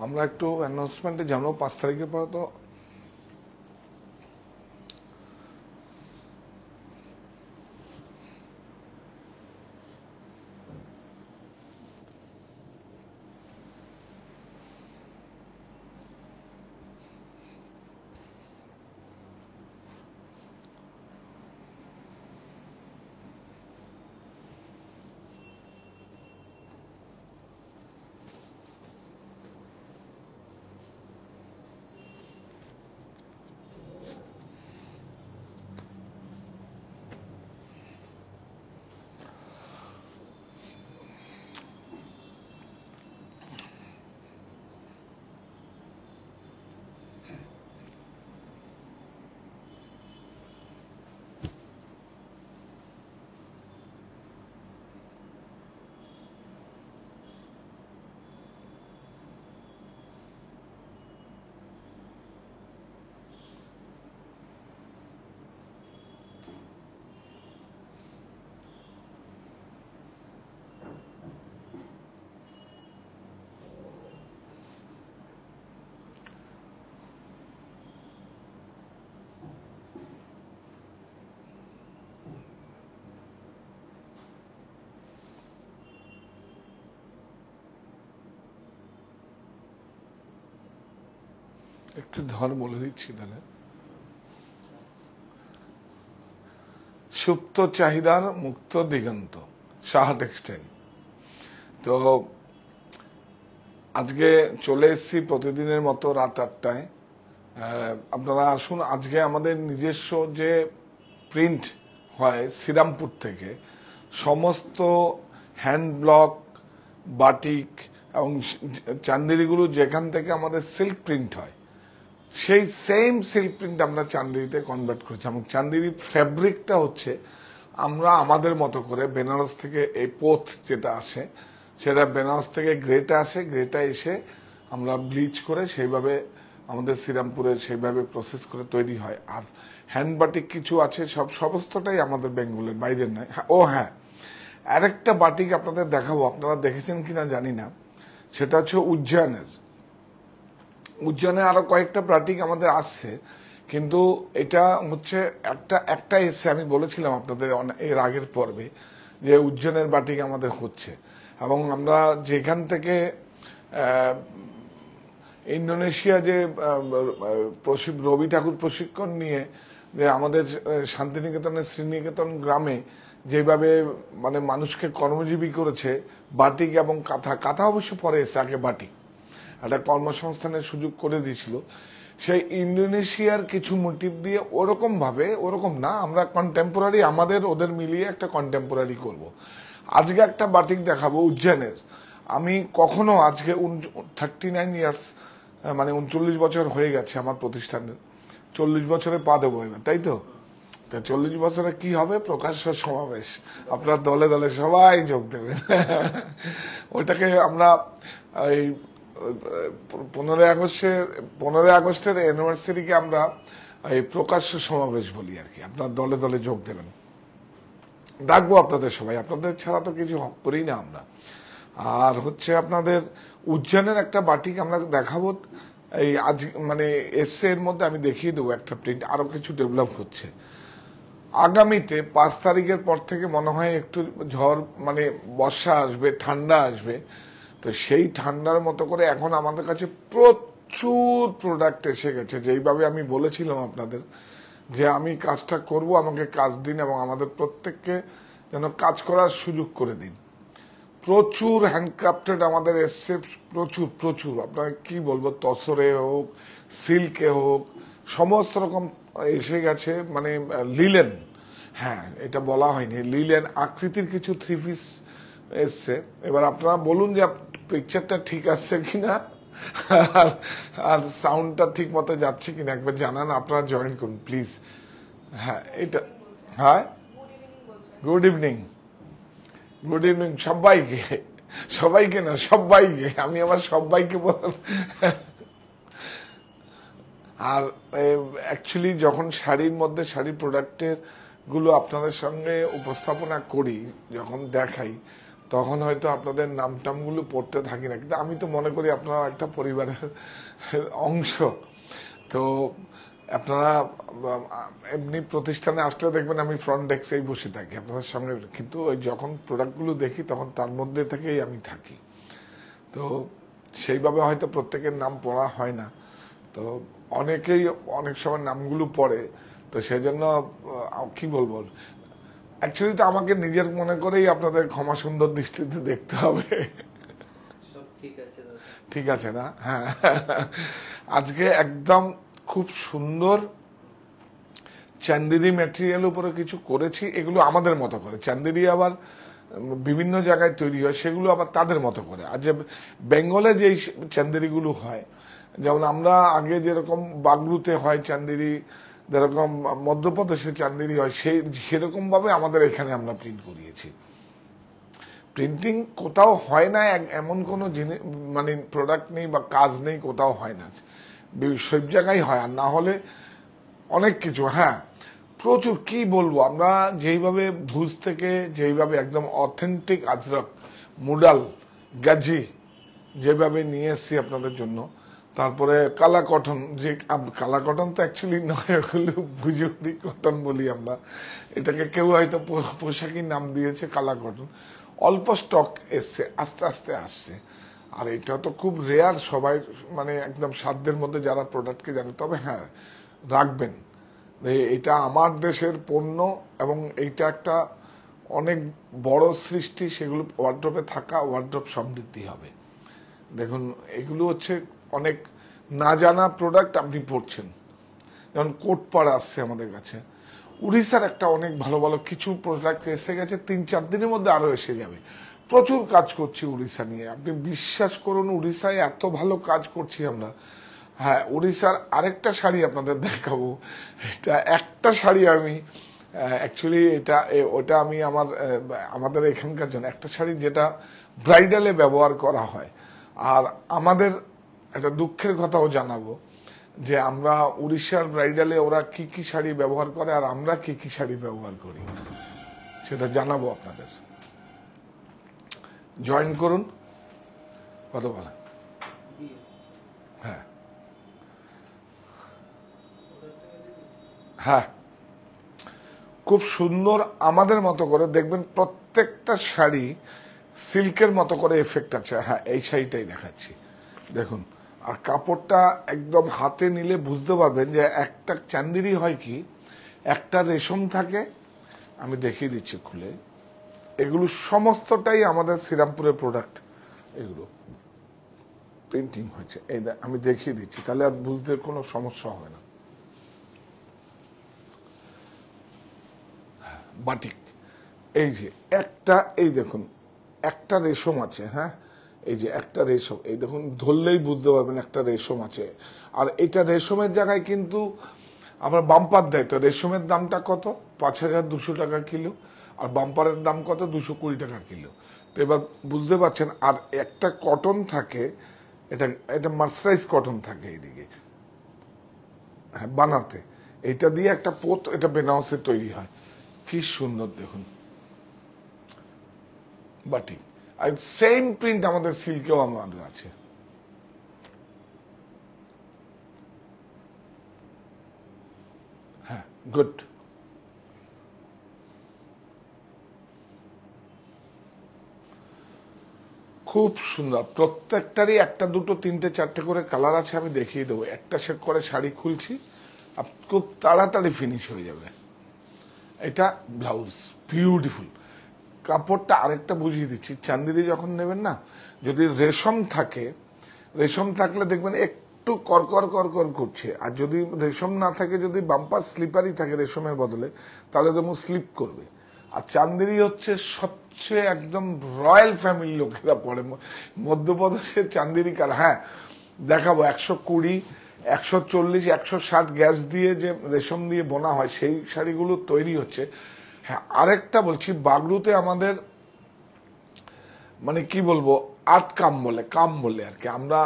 আমরা একটু অ্যানাউন্সমেন্টে জানবো 5 তারিখের পরে তো একটু ধর বলে দিচ্ছি তাহলে। সুপ্ত চাহিদার মুক্ত দিগন্ত, সাহা টেক্সটাইল। তো আজকে চলে এসেছি প্রতিদিনের মতো রাত 8টায়। আপনারা আসুন, আজকে আমাদের নিজস্ব যে প্রিন্ট হয় শ্রীরামপুর থেকে, সমস্ত হ্যান্ড ব্লক, বাটিক এবং চান্দেরিগুলো যেখান থেকে আমাদের সিল্ক প্রিন্ট হয়, সেই সেম সিল্ক প্রিন্ট আমরা চান্দেরিতে কনভার্ট করেছি। এবং চান্দেরি ফ্যাব্রিকটা হচ্ছে আমরা আমাদের মতো করে বেনারস থেকে এই পোথ যেটা আসে, সেটা বেনারস থেকে গ্রেটা আসে, গ্রেটা এসে আমরা ব্লিচ করে সেইভাবে আমাদের শ্রীরামপুরে সেইভাবে প্রসেস করে তৈরি হয়। আর হ্যান্ড বাটিক কিছু আছে, সমস্তটাই আমাদের বেঙ্গলের, বাইরের নয়। ও হ্যাঁ, আরেকটা বাটিক আপনাদের দেখাবো, আপনারা দেখেছেন কিনা জানি না, সেটা হচ্ছে উজ্জয়নের। উজ্জয়নে আরো কয়েকটা বাটিক আমাদের আসছে, কিন্তু এটা হচ্ছে একটা এসছে। আমি বলেছিলাম আপনাদের এর আগের পর্বে যে উজ্জয়নের বাটিক আমাদের হচ্ছে, এবং আমরা যেখান থেকে ইন্দোনেশিয়া যে রবি ঠাকুর প্রশিক্ষণ নিয়ে যে আমাদের শান্তিনিকেতনের শ্রীনিকেতন গ্রামে যেভাবে মানে মানুষকে কর্মজীবী করেছে বাটিক এবং কাঁথা অবশ্য পরে এসে, আগে বাটিক একটা কর্মসংস্থানের সুযোগ করে দিয়েছিল। সেই ইন্দোনেশিয়ার কিছু মোটিভ দিয়ে ওরকম না, আমরা কন্টেম্পোরারি আমাদের ওদের মিলিয়ে একটা কন্টেম্পোরারি করব। আজকে একটা বাটিক দেখাবো উজ্জয়নের। আমি কখনো আজকে 39 ইয়ার্স, মানে 39 বছর হয়ে গেছে আমার প্রতিষ্ঠানের, 40 বছরে পা দেবো এবার, তাই তো? 40 বছরে কি হবে? প্রকাশ্য সমাবেশ, আপনার দলে দলে সবাই যোগ দেবেন। ওইটাকে আমরা এই 15 আগস্টের অ্যানিভার্সারিকে আমরা এই প্রকাশ্য সমাবেশ বলি আর কি। আপনার দলে দলে যোগ দেবেন, ডাকবো আপনাদের সবাই, আপনাদের ছাড়া তো কিছু করি না আমরা। আর হচ্ছে আপনাদের উজ্জয়নের একটা বাটিক আমরা দেখাবো, এই আজ মানে এসে এর মধ্যে আমি দেখিয়ে দেবো একটা প্রিন্ট, আরো কিছু ডেভেলপ হচ্ছে। আগামীতে 5 তারিখের পর থেকে মনে হয় একটু ঝড়, মানে বর্ষা আসবে, ঠান্ডা আসবে। তো সেই ঠান্ডার মতো করে এখন আমাদের কাছে প্রচুর প্রোডাক্ট এসে গেছে। যেইভাবে আমি বলেছিলাম আপনাদের যে আমি কাজটা করব, আমাকে কাজ দিন এবং আমাদের প্রত্যেককে যেন কাজ করার সুযোগ করে দিন। প্রচুর হ্যান্ডক্রাফটেড আমাদের এসছে, প্রচুর আপনাকে কি বলবো, তসরে হোক, সিল্কে হোক, সমস্ত রকম এসে গেছে। মানে লিলেন, হ্যাঁ এটা বলা হয়নি, লিলেন আকৃতির কিছু 3 পিস এসছে। এবার আপনারা বলুন যে পিকচারটা ঠিক আসছে কিনা আর সাউন্ডটা ঠিক মতো যাচ্ছে কিনা একবার জানান। আপনারা জয়েন করুন প্লিজ। হ্যাঁ এটা, হ্যাঁ গুড ইভিনিং, গুড ইভিনিং সবাইকে না সবাইকে, আমি আমার সবাইকে বললাম। আর অ্যাকচুয়ালি যখন শাড়ির মধ্যে শাড়ি প্রোডাক্টের গুলো আপনাদের সঙ্গে উপস্থাপনা করি, যখন দেখাই, তখন হয়তো আপনাদের নামটামগুলো পড়তে থাকি না, কিন্তু আমি তো মনে করি আপনারা একটা পরিবারের অংশ। তো আপনারা এমনি প্রতিষ্ঠানে আসলে দেখবেন আমি ফ্রন্ট ডেস্কেই বসে থাকি আপনাদের সামনে, কিন্তু ওই যখন প্রোডাক্টগুলো দেখি তখন তার মধ্যে থেকেই আমি থাকি। তো সেইভাবে হয়তো প্রত্যেকের নাম পড়া হয় না, তো অনেকেই অনেক সময় নামগুলো পড়ে। তো সেই জন্য কি বলবো, অ্যাকচুয়ালি তো আমাকে নিজের মনে করেই আপনাদের ক্ষমা সুন্দর দৃষ্টিতে দেখতে হবে। ঠিক আছে না? হ্যাঁ, আজকে একদম খুব সুন্দর চান্দেরি ম্যাটেরিয়াল উপরে কিছু করেছি, এগুলো আমাদের মতো করে। চান্দেরি আবার বিভিন্ন জায়গায় তৈরি হয়, সেগুলো আবার তাদের মতো করে। আর যে বেঙ্গলে যে চান্দেরিগুলো হয়, যেমন আমরা আগে যেরকম বাগলুতে হয় চান্দেরি, যেরকম মধ্যপ্রদেশে চান্দেরি হয়, সেরকম ভাবে আমাদের এখানে আমরা প্রিন্ট করিয়েছি। প্রিন্টিং কোথাও হয় না এমন কোনো জিনিস মানে প্রোডাক্ট নেই বা কাজ নেই, কোথাও হয় না, সব জায়গায় হয়। আর না হলে অনেক কিছু, হ্যাঁ প্রচুর, কি বলবো, আমরা যেইভাবে ভুজ থেকে যেইভাবে একদম অথেন্টিক আজরক, মুডাল, গাজি যেভাবে নিয়ে এসছি আপনাদের জন্য, তারপরে কালা কটন, যে কালা কটন তো অ্যাকচুয়ালি নয়, ওগুলো ভুজুরি কটন বলি আমরা এটাকে, কেউ হয়তো পোশাকি নাম দিয়েছে কালা কটন। অল্প স্টক এসছে, আস্তে আস্তে আসছে। আর এটা তো খুব রেয়ার, সবাই মানে একদম সাধ্যের মধ্যে যারা প্রোডাক্টকে জানে। তবে হ্যাঁ রাখবেন, এটা আমার দেশের পণ্য এবং এইটা একটা অনেক বড় সৃষ্টি, সেগুলো ওয়ার্ড্রপে থাকা, ওয়ার্ড্রপ সমৃদ্ধি হবে। দেখুন এগুলো হচ্ছে অনেক না জানা প্রোডাক্ট আপনি পড়ছেন, যেমন কোটপাড় আসছে আমাদের কাছে, উড়িষ্যার একটা অনেক ভালো ভালো কিছু প্রোডাক্ট এসে গেছে, 3-4 দিনের মধ্যে আরো এসে যাবে। প্রচুর কাজ করছি উড়িষ্যা নিয়ে, আপনি বিশ্বাস করুন ওড়িশায় এত ভালো কাজ করছি আমরা। হ্যাঁ, উড়িষ্যার আরেকটা শাড়ি আপনাদের দেখাবো। এটা একটা শাড়ি আমি অ্যাকচুয়ালি ওটা আমি আমাদের এখানকার জন্য একটা শাড়ি যেটা ব্রাইডালে ব্যবহার করা হয়। আর আমাদের একটা দুঃখের কথাও জানাবো যে আমরা উড়িষ্যার ব্রাইডালে ওরা কি কি শাড়ি ব্যবহার করে আর আমরা কি কি শাড়ি ব্যবহার করি, সেটা জানাবো আপনাদের। জয়েন করুন, কত বলা, হ্যাঁ হ্যাঁ, খুব সুন্দর আমাদের মতো করে দেখবেন, প্রত্যেকটা শাড়ি সিল্কের মতো করে এফেক্ট আছে। হ্যাঁ, এই শাড়িটাই দেখাচ্ছি, দেখুন। আর কাপড়টা একদম হাতে নিলে বুঝতে পারবেন যে একটা চান্দেরি হয় কি, একটা রেশম থাকে, আমি দেখিয়ে দিচ্ছি খুলে, এগুলো সমস্তটাই আমাদের শ্রীরামপুরের প্রোডাক্ট, এগুলো প্রিন্টিং হয়েছে। এই আমি দেখিয়ে দিচ্ছি, তাহলে আর বুঝতে কোনো সমস্যা হবে না। বাটিক, এই যে একটা, এই দেখুন একটা রেশম আছে, হ্যাঁ এই যে একটা রেশম, এই দেখুন ধরলেই বুঝতে পারবেন একটা রেশম আছে। আর এটা রেশমের জায়গায় কিন্তু আমরা বাম্পার দেয়, তো রেশমের দামটা কত, 5,200 টাকা কিলো, আর বাম্পারের দাম কত, 220 টাকা কিলো। তো এবার বুঝতে পারছেন। আর একটা কটন থাকে, এটা এটা মার্সারাইজ কটন থাকে এইদিকে, হ্যাঁ বানাতে, এটা দিয়ে একটা পোত, এটা বেনারসে তৈরি হয়, কি সুন্দর দেখুন বাটিক। আর সেম প্রিন্ট আমাদের সিল্কেও আমাদের আছে। হ্যাঁ গুড, খুব সুন্দর। প্রত্যেকটারই একটা দুটো তিনটে চারটে করে কালার আছে, আমি দেখিয়ে দেবো। একটা সেট করে শাড়ি খুলছি, খুব তাড়াতাড়ি ফিনিশ হয়ে যাবে। এটা ব্লাউজ, বিউটিফুল। কাপড়টা আরেকটা বুঝিয়ে দিচ্ছি, চান্দেরি যখন নেবেন না, যদি রেশম থাকে, রেশম থাকলে দেখবেন একটু করকর করকর করছে, আর যদি রেশম না থাকে, যদি বাম্পার স্লিপারই থাকে রেশমের বদলে, তাহলে তেমন স্লিপ করবে। আর চান্দেরি হচ্ছে সবচেয়ে একদম রয়্যাল ফ্যামিলির লোকেরা পড়ে মধ্যপ্রদেশের চান্দেরি কার। হ্যাঁ দেখাবো, 120, 140, 160 গ্যাস দিয়ে যে রেশম দিয়ে বোনা হয়, সেই শাড়িগুলো তৈরি হচ্ছে। হ্যাঁ আরেকটা বলছি, বাগলুতে আমাদের মানে কি বলবো, আট কাম বলে আর কি, আমরা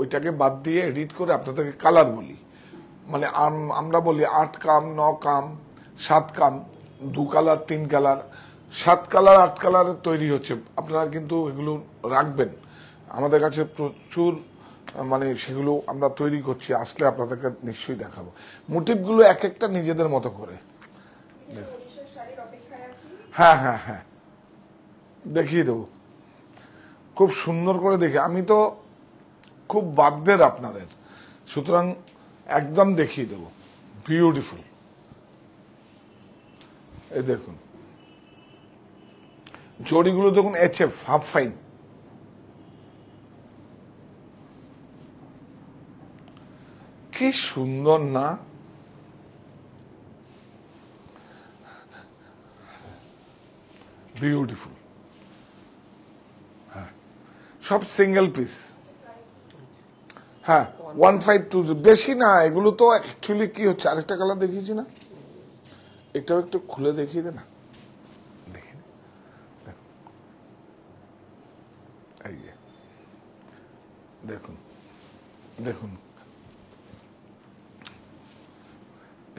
ওইটাকে বাদ দিয়ে এডিট করে আপনাদেরকে কালার বলি। মানে আমরা বলি 8 কাম, 9 কাম, 7 কাম, 2 কালার, 3 কালার, 7 কালার 8 কালারের তৈরি হচ্ছে, আপনারা কিন্তু এগুলো রাখবেন। আমাদের কাছে প্রচুর মানে সেগুলো আমরা তৈরি করছি, আসলে আপনাদেরকে নিশ্চয়ই দেখাবো। মোটিভগুলো এক একটা নিজেদের মতো করে। হ্যাঁ হ্যাঁ হ্যাঁ, দেখিয়ে দেবো খুব সুন্দর করে দেখে। আমি তো খুব বাধ্যের আপনাদের, সুতরাং একদম দেখিয়ে দেবো। বিউটিফুল, এই দেখুন জড়িগুলো দেখুন, HF হাফ ফাইন, কি সুন্দর না? বিউটিফুল। হ্যাঁ, সব সিঙ্গেল পিস। হ্যাঁ 1520, বেশি না এগুলো তো। অ্যাকচুয়ালি কি হচ্ছে, আরেকটা কালার দেখিয়েছি না, এটাও একটু খুলে দেখিয়ে দে না। দেখি দেখুন, এই যে দেখুন দেখুন,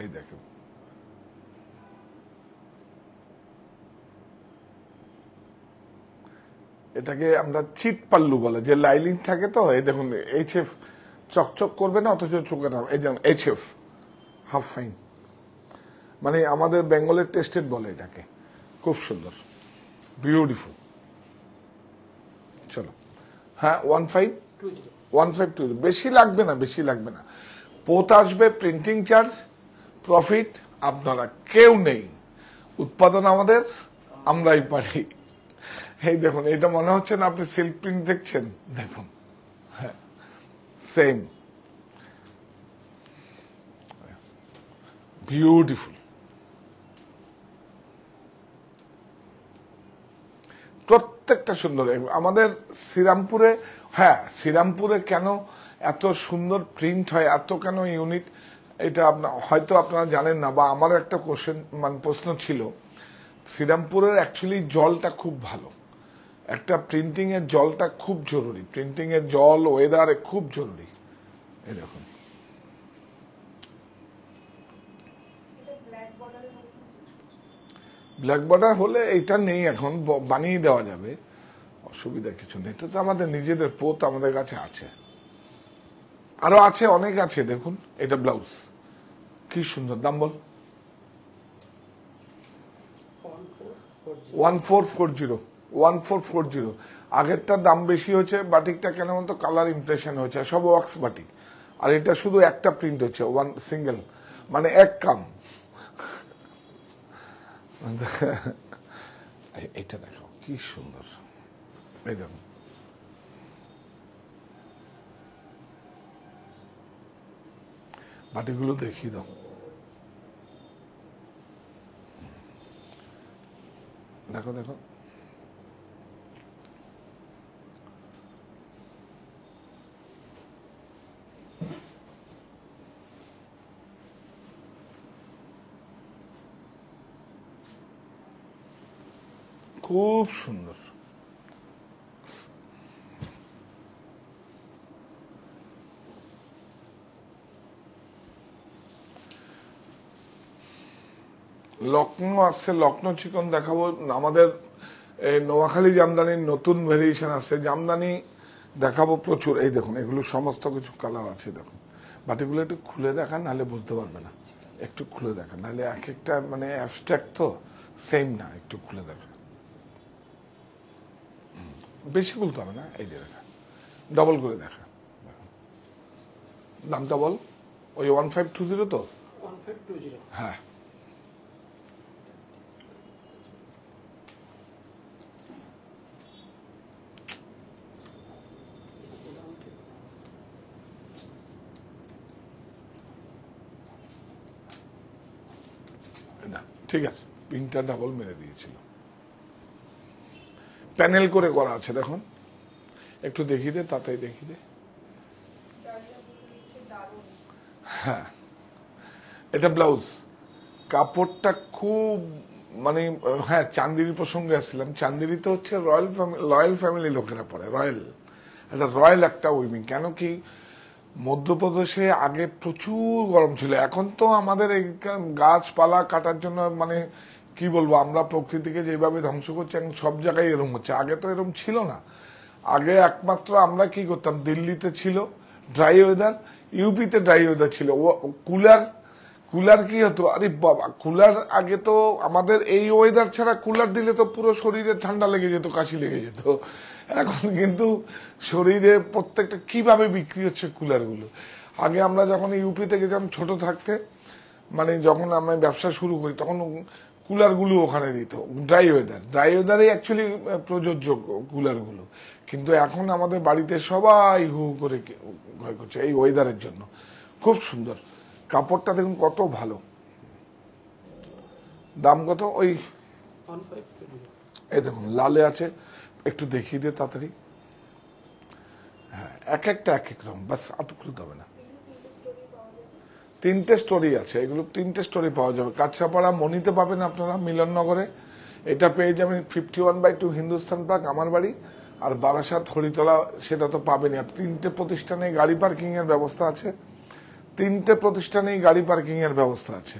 এই দেখুন, এটাকে আমরা চিট পাল্লু বলে, যে লাইলিং থাকে তো। এই দেখুন HF চকচক করবে না, অথচ চোখে না। এই যেমন HF হাফ ফাইন, মানে আমাদের বেঙ্গলের টেস্টেড বলে এটাকে। খুব সুন্দর, বিউটিফুল। চলো, হ্যাঁ 1520, বেশি লাগবে না, বেশি লাগবে না। পোত আসবে, প্রিন্টিং চার্জ, প্রফিট আপনারা কেউ নেই, উৎপাদন আমাদের, আমরাই পারি। এই দেখুন, এটা মনে হচ্ছে না আপনি সিল্ক প্রিন্ট দেখছেন? দেখুন, হ্যাঁ সেম, বিউটিফুল। প্রত্যেকটা সুন্দর। আমাদের শ্রীরামপুরে, হ্যাঁ শ্রীরামপুরে কেন এত সুন্দর প্রিন্ট হয়, এত কেন ইউনিট, এটা হয়তো আপনারা জানেন না, বা আমার একটা কোশ্চেন মানে প্রশ্ন ছিল। শ্রীরামপুরের অ্যাকচুয়ালি জলটা খুব ভালো, একটা প্রিন্টিং এর জলটা খুব জরুরি, প্রিন্টিং এর জল ওয়েদারে খুব জরুরি। এই দেখুন, ব্ল্যাক বর্ডার হলে এইটা নেই এখন, বানিয়ে দেওয়া যাবে, অসুবিধা কিছু নেই। এটা তো আমাদের নিজেদের পোত, আমাদের কাছে আছে, আরো আছে, অনেক আছে। দেখুন এটা ব্লাউজ, কি সুন্দর। দাম বল? 1440। আগেরটার দাম বেশি হয়েছে, বাটিকটা কেন বলতো, কালার ইমপ্রেশন হয়েছে, সব ওয়াক্স বাটিক। আর এটা শুধু একটা প্রিন্ট হচ্ছে, ওয়ান সিঙ্গেল, মানে এক কাম। এটা দেখো কি সুন্দর, এই দেখো, বাটিগুলো দেখিয়ে দাও। দেখো দেখো, খুব সুন্দর। লখনৌ আসছে, লখনৌ চিকন দেখাবো। আমাদের নোয়াখালী জামদানির নতুন ভেরিয়েশন আসছে, জামদানি দেখাবো প্রচুর। এই দেখুন, এগুলো সমস্ত কিছু কালার আছে। দেখুন বাটিগুলো একটু খুলে দেখান, নাহলে বুঝতে পারবে না। একটু খুলে দেখান, নাহলে এক একটা মানে অ্যাবস্ট্রাক্ট তো সেম না। একটু খুলে দেখান, বেশি খুলতে হবে না। এই যে দেখা, ডবল করে দেখা। দামটা বল? ওই 1520 তো? 1520, হ্যাঁ, ঠিক আছে। পিনটা ডাবল মেরে দিয়েছিল, প্যানেল করে করা আছে। দেখুন একটু দেখিয়ে দে, তাতেই দেখিয়ে দে। হ্যাঁ, এটা ব্লাউজ, কাপড়টা খুব মানে, হ্যাঁ চান্দিরি প্রসঙ্গে আসছিলাম। চান্দিরি তো হচ্ছে রয়্যাল ফ্যামিলি লোকেরা পরে, রয়্যাল, এটা রয়্যাল একটা উইভিং। কেন কি, মধ্যপ্রদেশে আগে প্রচুর গরম ছিল, এখন তো আমাদের এই গাছপালা কাটার জন্য মানে কি বলবো, আমরা প্রকৃতিকে যেভাবে ধ্বংস করছি এখন সব জায়গায় এরকম হচ্ছে। আগে তো এরকম ছিল না। আগে একমাত্র আমরা কি করতাম, দিল্লিতে ছিল ড্রাই ওয়েদার, ইউপিতে ড্রাই ওয়েদার ছিল, কুলার কুলার কি হতো, আরে বাবা কুলার আগে তো আমাদের এই ওয়েদার ছাড়া কুলার দিলে তো পুরো শরীরে ঠান্ডা লেগে যেত, কাশি লেগে যেত। এখন কিন্তু শরীরে প্রত্যেকটা কিভাবে বিক্রি হচ্ছে কুলারগুলো। আগে আমরা যখন ইউপিতে গেছিলাম ছোট থাকতে, মানে যখন আমরা ব্যবসা শুরু করি তখন কুলারগুলো ওখানে দিত, ড্রাই ওয়েদারে অ্যাকচুয়ালি প্রযোজ্য কুলারগুলো। কিন্তু এখন আমাদের বাড়িতে সবাই হু করে ভয় করছে এই ওয়েদারের জন্য। খুব সুন্দর কাপড়টা, দেখুন কত ভালো। দাম কত? ওই এই দেখুন লালে আছে, একটু দেখিয়ে দিয়ে তাড়াতাড়ি। হ্যাঁ, এক একটা এক এক রকম, বাস এতগুলো হবে না। 3টে স্টোরি আছে, এগুলো 3টে স্টোরি পাওয়া যাবে। কাছড়াপাড়া মনিতে পাবেন আপনারা, মিলননগরে এটা পেয়ে যাবেন। 51/2 হিন্দুস্তান পার্ক আমার বাড়ি। আর বারাসাত হরিতলা সেটা তো পাবেনই। আর 3টে প্রতিষ্ঠানে গাড়ি পার্কিং এর ব্যবস্থা আছে, 3টে প্রতিষ্ঠানেই গাড়ি পার্কিং এর ব্যবস্থা আছে।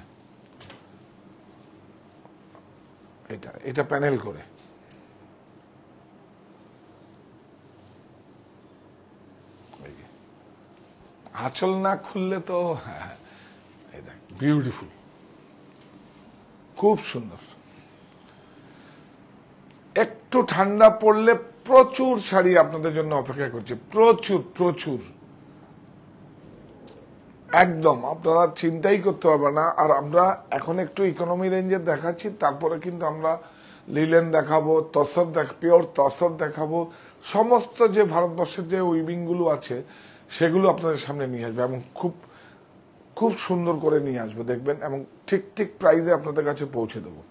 এটা এটা প্যানেল করে, আঁচল না খুললে তো বিউটিফুল, খুব সুন্দর। একটু ঠান্ডা পড়লে প্রচুর শাড়ি আপনাদের জন্য অপেক্ষা করছে, প্রচুর প্রচুর, একদম আপনারা চিন্তাই করতে পারবেন না। আর আমরা এখন একটু ইকোনমি রেঞ্জের দেখাচ্ছি, তারপরে কিন্তু আমরা লিলেন দেখাবো, তসর পিওর তসর দেখাবো, সমস্ত যে ভারতবর্ষের যে উইভিং গুলো আছে সেগুলো আপনাদের সামনে নিয়ে আসবে, এবং খুব খুব সুন্দর করে নিয়ে আসবে, দেখবেন, এবং ঠিক ঠিক প্রাইসে আপনাদের কাছে পৌঁছে দেবো।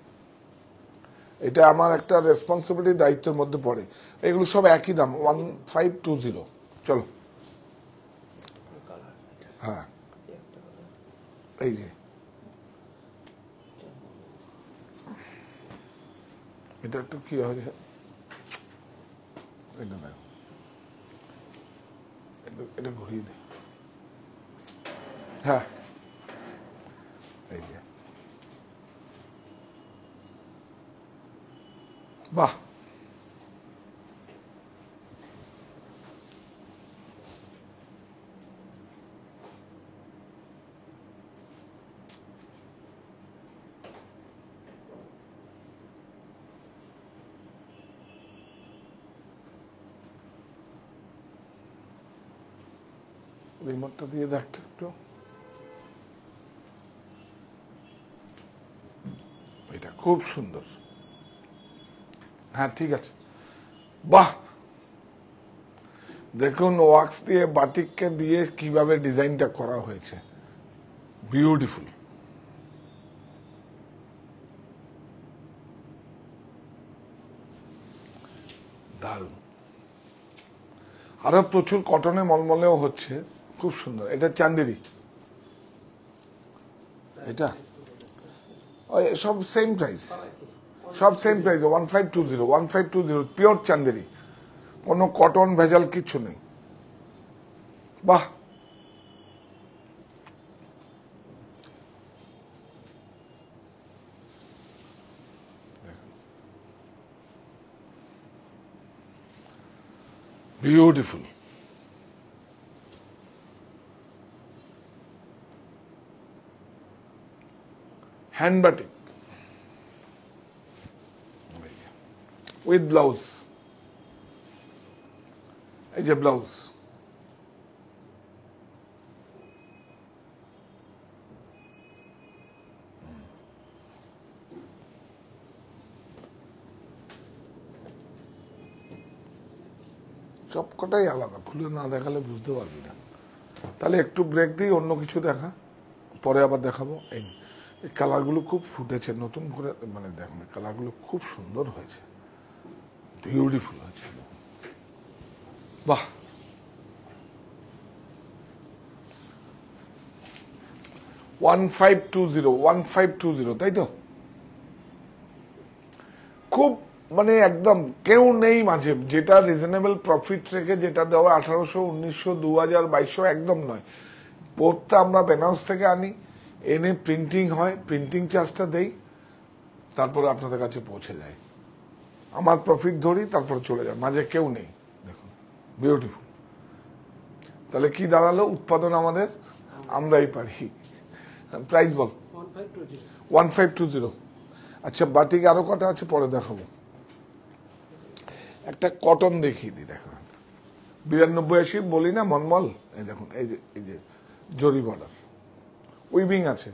এটা আমার একটা রেসপন্সিবিলিটি, দায়িত্বের মধ্যে পড়ে। এগুলো সব একই দাম, 1520। চলো, হ্যাঁ এই যে এটা একটু কি হয়েছে, এটা দেখো, এটা ঘুরিয়ে দে। হ্যাঁ এই যে, বাহ, রিমোটটা দিয়ে দেখতে একটু, এটা খুব সুন্দর। হ্যাঁ ঠিক আছে, বাহ, দেখুন ওয়াক্স দিয়ে বাটিককে দিয়ে কিভাবে ডিজাইনটা করা হয়েছে, বিউটিফুল। দারুণ। আরো প্রচুর কটনে মলমলেও হচ্ছে, খুব সুন্দর। এটা চান্দেরি, এটা ওই সব সেম প্রাইস, সব সেম প্রাইস, 1520 পিওর চান্দেরি, কোনো কটন ভেজাল কিছু নেই। বাহ, beautiful. Hand batik with blouse, এই যে ব্লাউজ, সবকটাই আলাদা, খুলে না দেখালে বুঝতে পারবি না। তাহলে একটু ব্রেক দিই, অন্য কিছু দেখা, পরে আবার দেখাবো। এই কালারগুলো খুব ফুটেছে নতুন করে, মানে দেখুন কালারগুলো খুব সুন্দর হয়েছে, বিউটিফুল হয়েছে, বাহ। ওয়ান ফাইভ টু জিরো, তাই তো? খুব মানে একদম কেউ নেই মাঝে, যেটা রিজনেবল প্রফিট রেখে যেটা দেওয়া 1800, 1900, 2000, 2200 একদম নয়। পোর্টটা আমরা বেনারস থেকে আনি, এনে প্রিন্টিং হয়, প্রিন্টিং চার্জটা দেই, তারপরে আপনাদের কাছে পৌঁছে যায়। আমার প্রফিট ধরি, তারপরে চলে যায়, মাঝে কেউ নেই। দেখুন বিউটিফুল। তাহলে কি দাঁড়ালো? উৎপাদন আমাদের আমরাই পারি। প্রাইস বল 1520। আচ্ছা বাটিক আরো কটা আছে পরে দেখাবো। একটা কটন দেখিয়ে দিই, দেখো 9280 বলি না, মলমল। এই দেখুন, এই যে জরি বর্ডার, উইভিং আছে।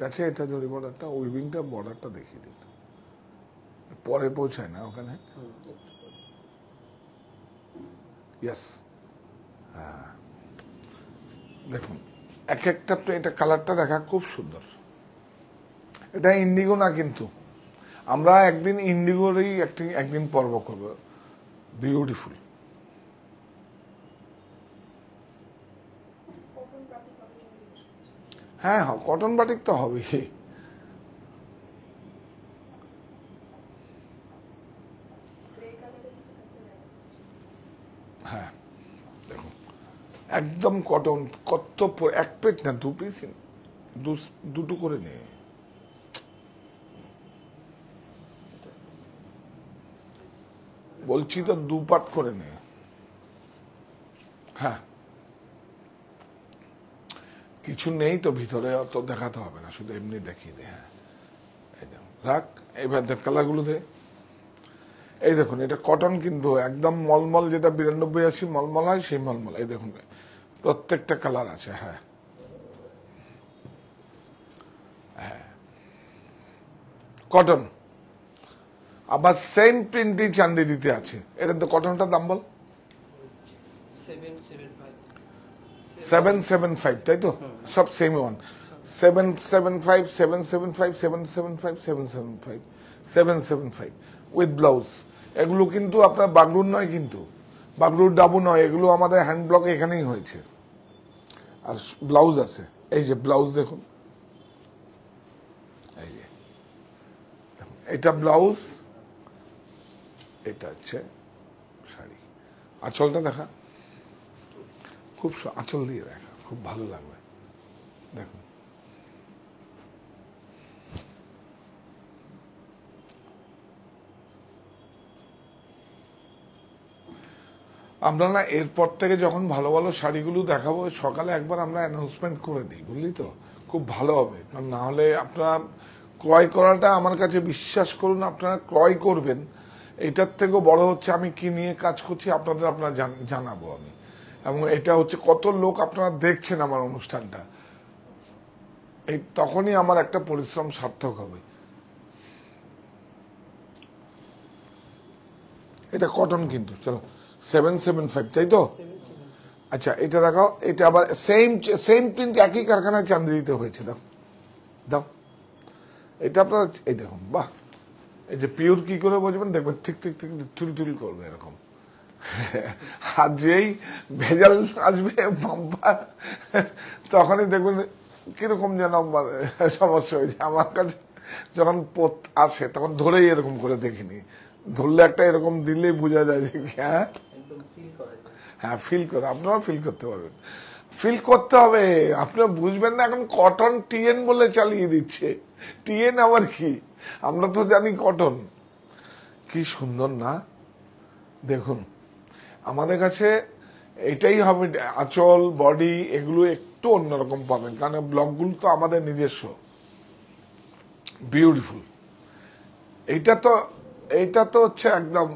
কাছে এটা জরি বর্ডারটা, উইভিংটা, বর্ডারটা দেখিয়ে দিন, পরে পৌঁছায় না ওখানে। ইয়েস, হ্যাঁ দেখুন এক একটা, এটা কালারটা দেখা খুব সুন্দর। এটা ইন্ডিগো না, কিন্তু আমরা একদিন ইন্ডিগোরই একদিন পর্ব করবো। বিউটিফুল। হ্যাঁ হ্যাঁ, কটন বাটিক তো হবেই। হ্যাঁ দেখুন একদম কটন। কত এক পেট না, 2 পিস, দুটো করে নে। বলছি তো 2 পার্ট করে নে। হ্যাঁ কিছু নেই তো ভিতরে, অত দেখাতে হবে না, শুধু এমনি দেখিয়ে দে। হ্যাঁ এই দেখুন, রাখ। এবার দেখ কালারগুলো দে। এই দেখুন এটা কটন, কিন্তু একদম মলমল, যেটা 9280 মলমল হয় সেই মলমল। এই দেখুন প্রত্যেকটা কালার আছে। হ্যাঁ হ্যাঁ কটন, আবার সেম প্রিন্টই চান্দেরিতে আছে। এটা তো কটনটার দাম বল। 775, তাই তো? সব সেম ওয়ান। 775, 775, 775, 775, 775 with blouse. এগুলো কিন্তু আপনার বাগরুর নয়, কিন্তু বাগরুর ডাবু নয়, এগুলো আমাদের হ্যান্ড ব্লক এখানেই হয়েছে। আর ব্লাউজ আছে, এই যে ব্লাউজ দেখুন, এই যে এটা ব্লাউজ, এটা হচ্ছে শাড়ি। আঁচলটা দেখা, খুব আঁচল দিয়ে দেখা, খুব ভালো লাগবে। দেখুন আমরা না এরপর থেকে যখন ভালো ভালো শাড়িগুলো দেখাবো, সকালে একবার আমরা অ্যানাউন্সমেন্ট করে দিই, বুঝলি তো? খুব ভালো হবে। কারণ না হলে আপনারা ক্রয় করাটা, আমার কাছে বিশ্বাস করুন, আপনারা ক্রয় করবেন। এটার থেকেও বড় হচ্ছে আমি কি নিয়ে কাজ করছি আপনারা জানাবো আমি। এবং এটা হচ্ছে কত লোক আপনারা দেখছেন আমার অনুষ্ঠানটা, এই তখনই আমার একটা পরিশ্রম সার্থক হবে। এটা কটন কিন্তু, চলো 775, তাই তো? আচ্ছা এটা দেখাও, এটা আবার সেম প্রিন্ট, একই কারখানায় চান্দেরিতে হয়েছে। দাও দাও, এটা আপনার, এই দেখুন, বাহ। এই যে পিওর কি করে বুঝবেন, দেখবেন ঠিক ঠিক ঠিক চুল করবে এরকম। আর যেই ভেজাল আসবে বাম্পার, তখনই দেখবেন কিরকম যেন সমস্যা হয়েছে। আমার কাছে যখন আসে তখন ধরেই এরকম করে দেখিনি, ধরলে একটা এরকম দিলেই বোঝা যায় যে হ্যাঁ হ্যাঁ ফিল করে। আপনারা ফিল করতে পারবেন, ফিল করতে হবে। আপনারা বুঝবেন না, এখন কটন টিএন বলে চালিয়ে দিচ্ছে। টিএন আবার কি? আমরা তো জানি কটন। কি সুন্দর না? দেখুন আমাদের কাছে এটাই হবে, আঁচল বডি এগুলো একটু অন্যরকম পাবেন, কারণ ব্লকগুলো তো আমাদের নিজস্ব। বিউটিফুল। এইটা তো হচ্ছে একদম,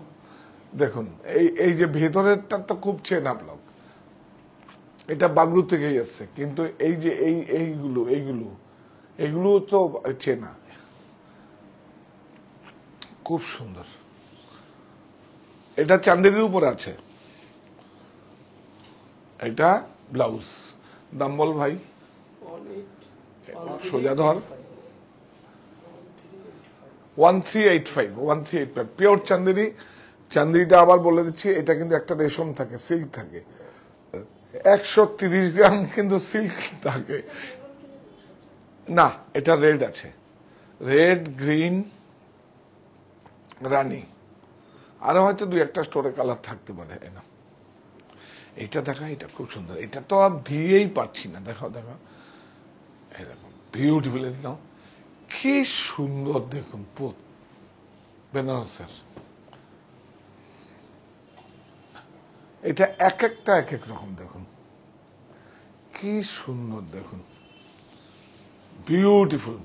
দেখুন এই যে ভেতরেরটা তো খুব চেনা ব্লক, এটা বাগলু থেকেই আসছে, কিন্তু এই যে এইগুলো তো চেনা। খুব সুন্দর। এটা চান্দেরির উপর আছে। এটা ব্লাউজ, দাম বল ভাই। সোজা ধর। 1385 পিওর চান্দেরি। চান্দেরিটা আবার বলে দিচ্ছি, এটা কিন্তু একটা রেশম থাকে, সিল্ক থাকে, 130 গ্রাম কিন্তু সিল্ক থাকে না। এটা রেড আছে, রেড গ্রিন রানী আরো হয়তো দুই একটা স্টোরে কালার থাকতে পারে। না এটা দেখা, এটা খুব সুন্দর, এটা তো আর দিয়েই পাচ্ছি না। দেখো দেখো, এই দেখো বিউটিফুল, নাও কি সুন্দর দেখুন পোত বেনারসের। এটা এক একটা এক এক রকম দেখুন, কি সুন্দর দেখুন, বিউটিফুল।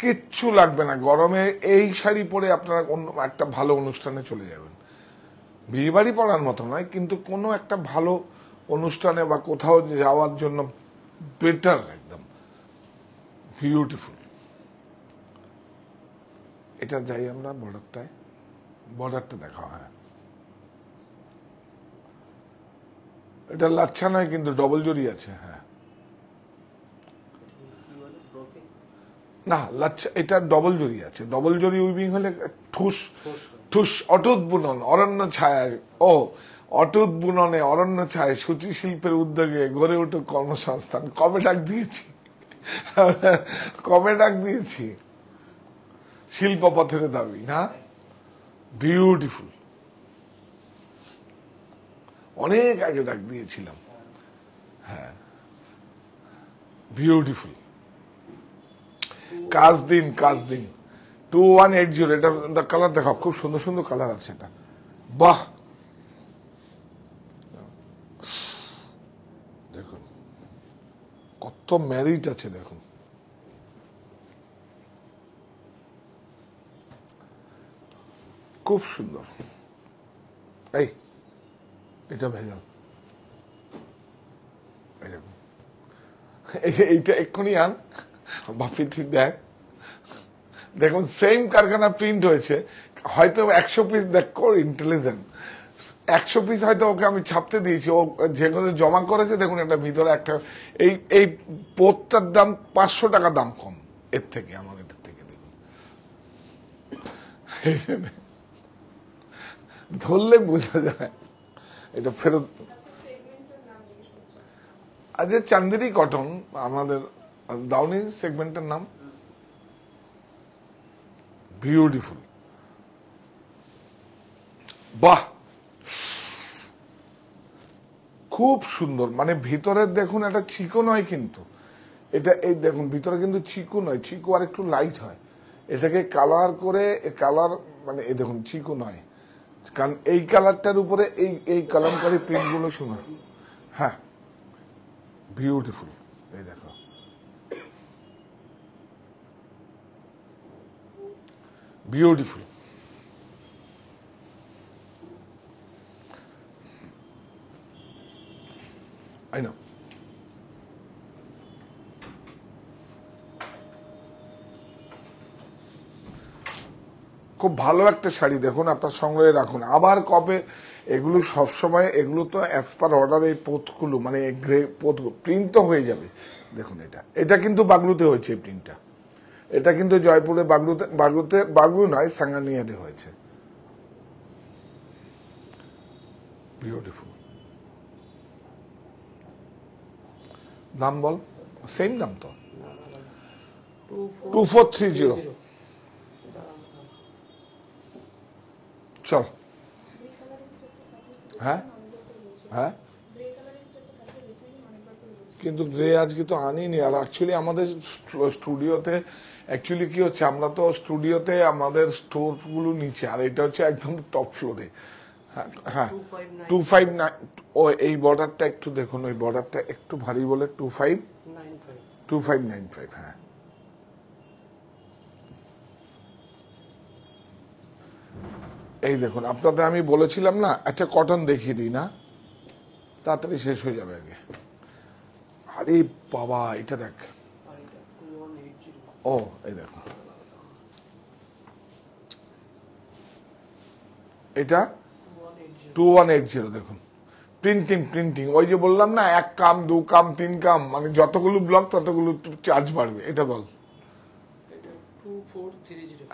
কিচ্ছু লাগবে না, গরমে এই শাড়ি পরে আপনারা অন্য একটা ভালো অনুষ্ঠানে চলে যাবেন। বিয়ে বাড়ি পড়ার মতো নয়, কিন্তু কোনো একটা ভালো অনুষ্ঠানে বা কোথাও যাওয়ার জন্য বেটার, একদম বিউটিফুল। এটা যাই আমরা বর্ডারটায়, বর্ডারটা দেখা হয়, এটা লাচ্ছা নয় কিন্তু ডবল জরি আছে। হ্যাঁ না লাচ্ছা, এটা ডবল জরি আছে। ডবল জরি উইভিং হলে ঠুস ঠুস, অটুট বুনন, অরণ্য ছায়। ও অটুট বুননে অরণ্য ছায়, সূচি শিল্পের উদ্যোগে গড়ে উঠুক কর্মসংস্থান। কবে ডাক দিয়েছি, কবে ডাক দিয়েছি, শিল্প পথের দাবি না, বিউটিফুল। অনেক আগে ডাক দিয়েছিলাম। হ্যাঁ বিউটিফুল, কাজ দিন কাজ দিন। 2180, এটা কালার দেখো, খুব সুন্দর সুন্দর কালার আছে। এটা বাহ, দেখুন কত ম্যারিট আছে, দেখুন খুব সুন্দর। এই এটা ভেজাল, এইটা এক্ষুনি আন বাপি, তুই দেখ, দেখুন সেম কারখানা প্রিন্ট হয়েছে, হয়তো 100 পিস। দেখো ইন্টেলিজেন্ট, 100 পিস হয়তো ওকে আমি ছাপতে দিয়েছি, ও যেগুলো জমা করেছে দেখুন, একটা ভিতরে একটা এই এই পোতটার দাম 500 টাকা দাম কম এর থেকে, আমার এটার থেকে। দেখুন ধরলে বোঝা যায় এটা ফেরত। আজ চান্দেরি কটন, আমাদের দাউনি সেগমেন্টের নাম, বিউটিফুল। বাহ খুব সুন্দর, মানে ভিতরের দেখুন একটা চিকো নয় কিন্তু এটা, এই দেখুন ভিতরে কিন্তু চিকো নয়, চিকো আর একটু লাইট হয়। এটাকে কালার করে, কালার মানে এই দেখুন চিকো নয়, কারণ এই কালারটার উপরে এই এই কালামকারী প্রিন্ট গুলো শোনা। হ্যাঁ বিউটিফুল, এই দেখো বিউটিফুল। I know. খুব ভালো একটা শাড়ি, দেখুন আপনার সংগ্রহে রাখুন। আবার কবে এগুলো, সবসময় এগুলো তো অ্যাজ পার অর্ডার, এই পোতগুলো মানে গ্রে পোত প্রিন্ট তো হয়ে যাবে। দেখুন এটা, এটা কিন্তু বাগলুতে হয়েছে এই প্রিন্টটা, এটা কিন্তু জয়পুরে বাগলুতে, বাগলু নয় সাঙ্গানিয়াতে হয়েছে। বিউটিফুল। দাম বল, সেম দাম তো, 2430। চল, হ্যাঁ হ্যাঁ, কিন্তু গ্রে আজকে তো আনিনি। আর অ্যাকচুয়ালি আমাদের স্টুডিওতে অ্যাকচুয়ালি কি হচ্ছে, আমরা তো স্টুডিওতে আমাদের স্টোর গুলো নিচে, আর এটা হচ্ছে একদম টপ ফ্লোরে। হ্যাঁ 259। ও এই বর্ডারটা একটু দেখুন, ওই বর্ডারটা একটু ভারী বলে 2595। হ্যাঁ এই দেখুন, আপনাদের আমি বলেছিলাম না একটা কটন দেখিয়ে দিই না, তাড়াতাড়ি শেষ হয়ে যাবে আগে। আরে বাবা এটা দেখ, ও এই দেখো এটা 2180। দেখুন প্রিন্টিং প্রিন্টিং, ওই যে বললাম না, 1 কাম 2 কাম 3 কাম, মানে যতগুলো ব্লক ততগুলো চার্জ বাড়বে। এটা বল,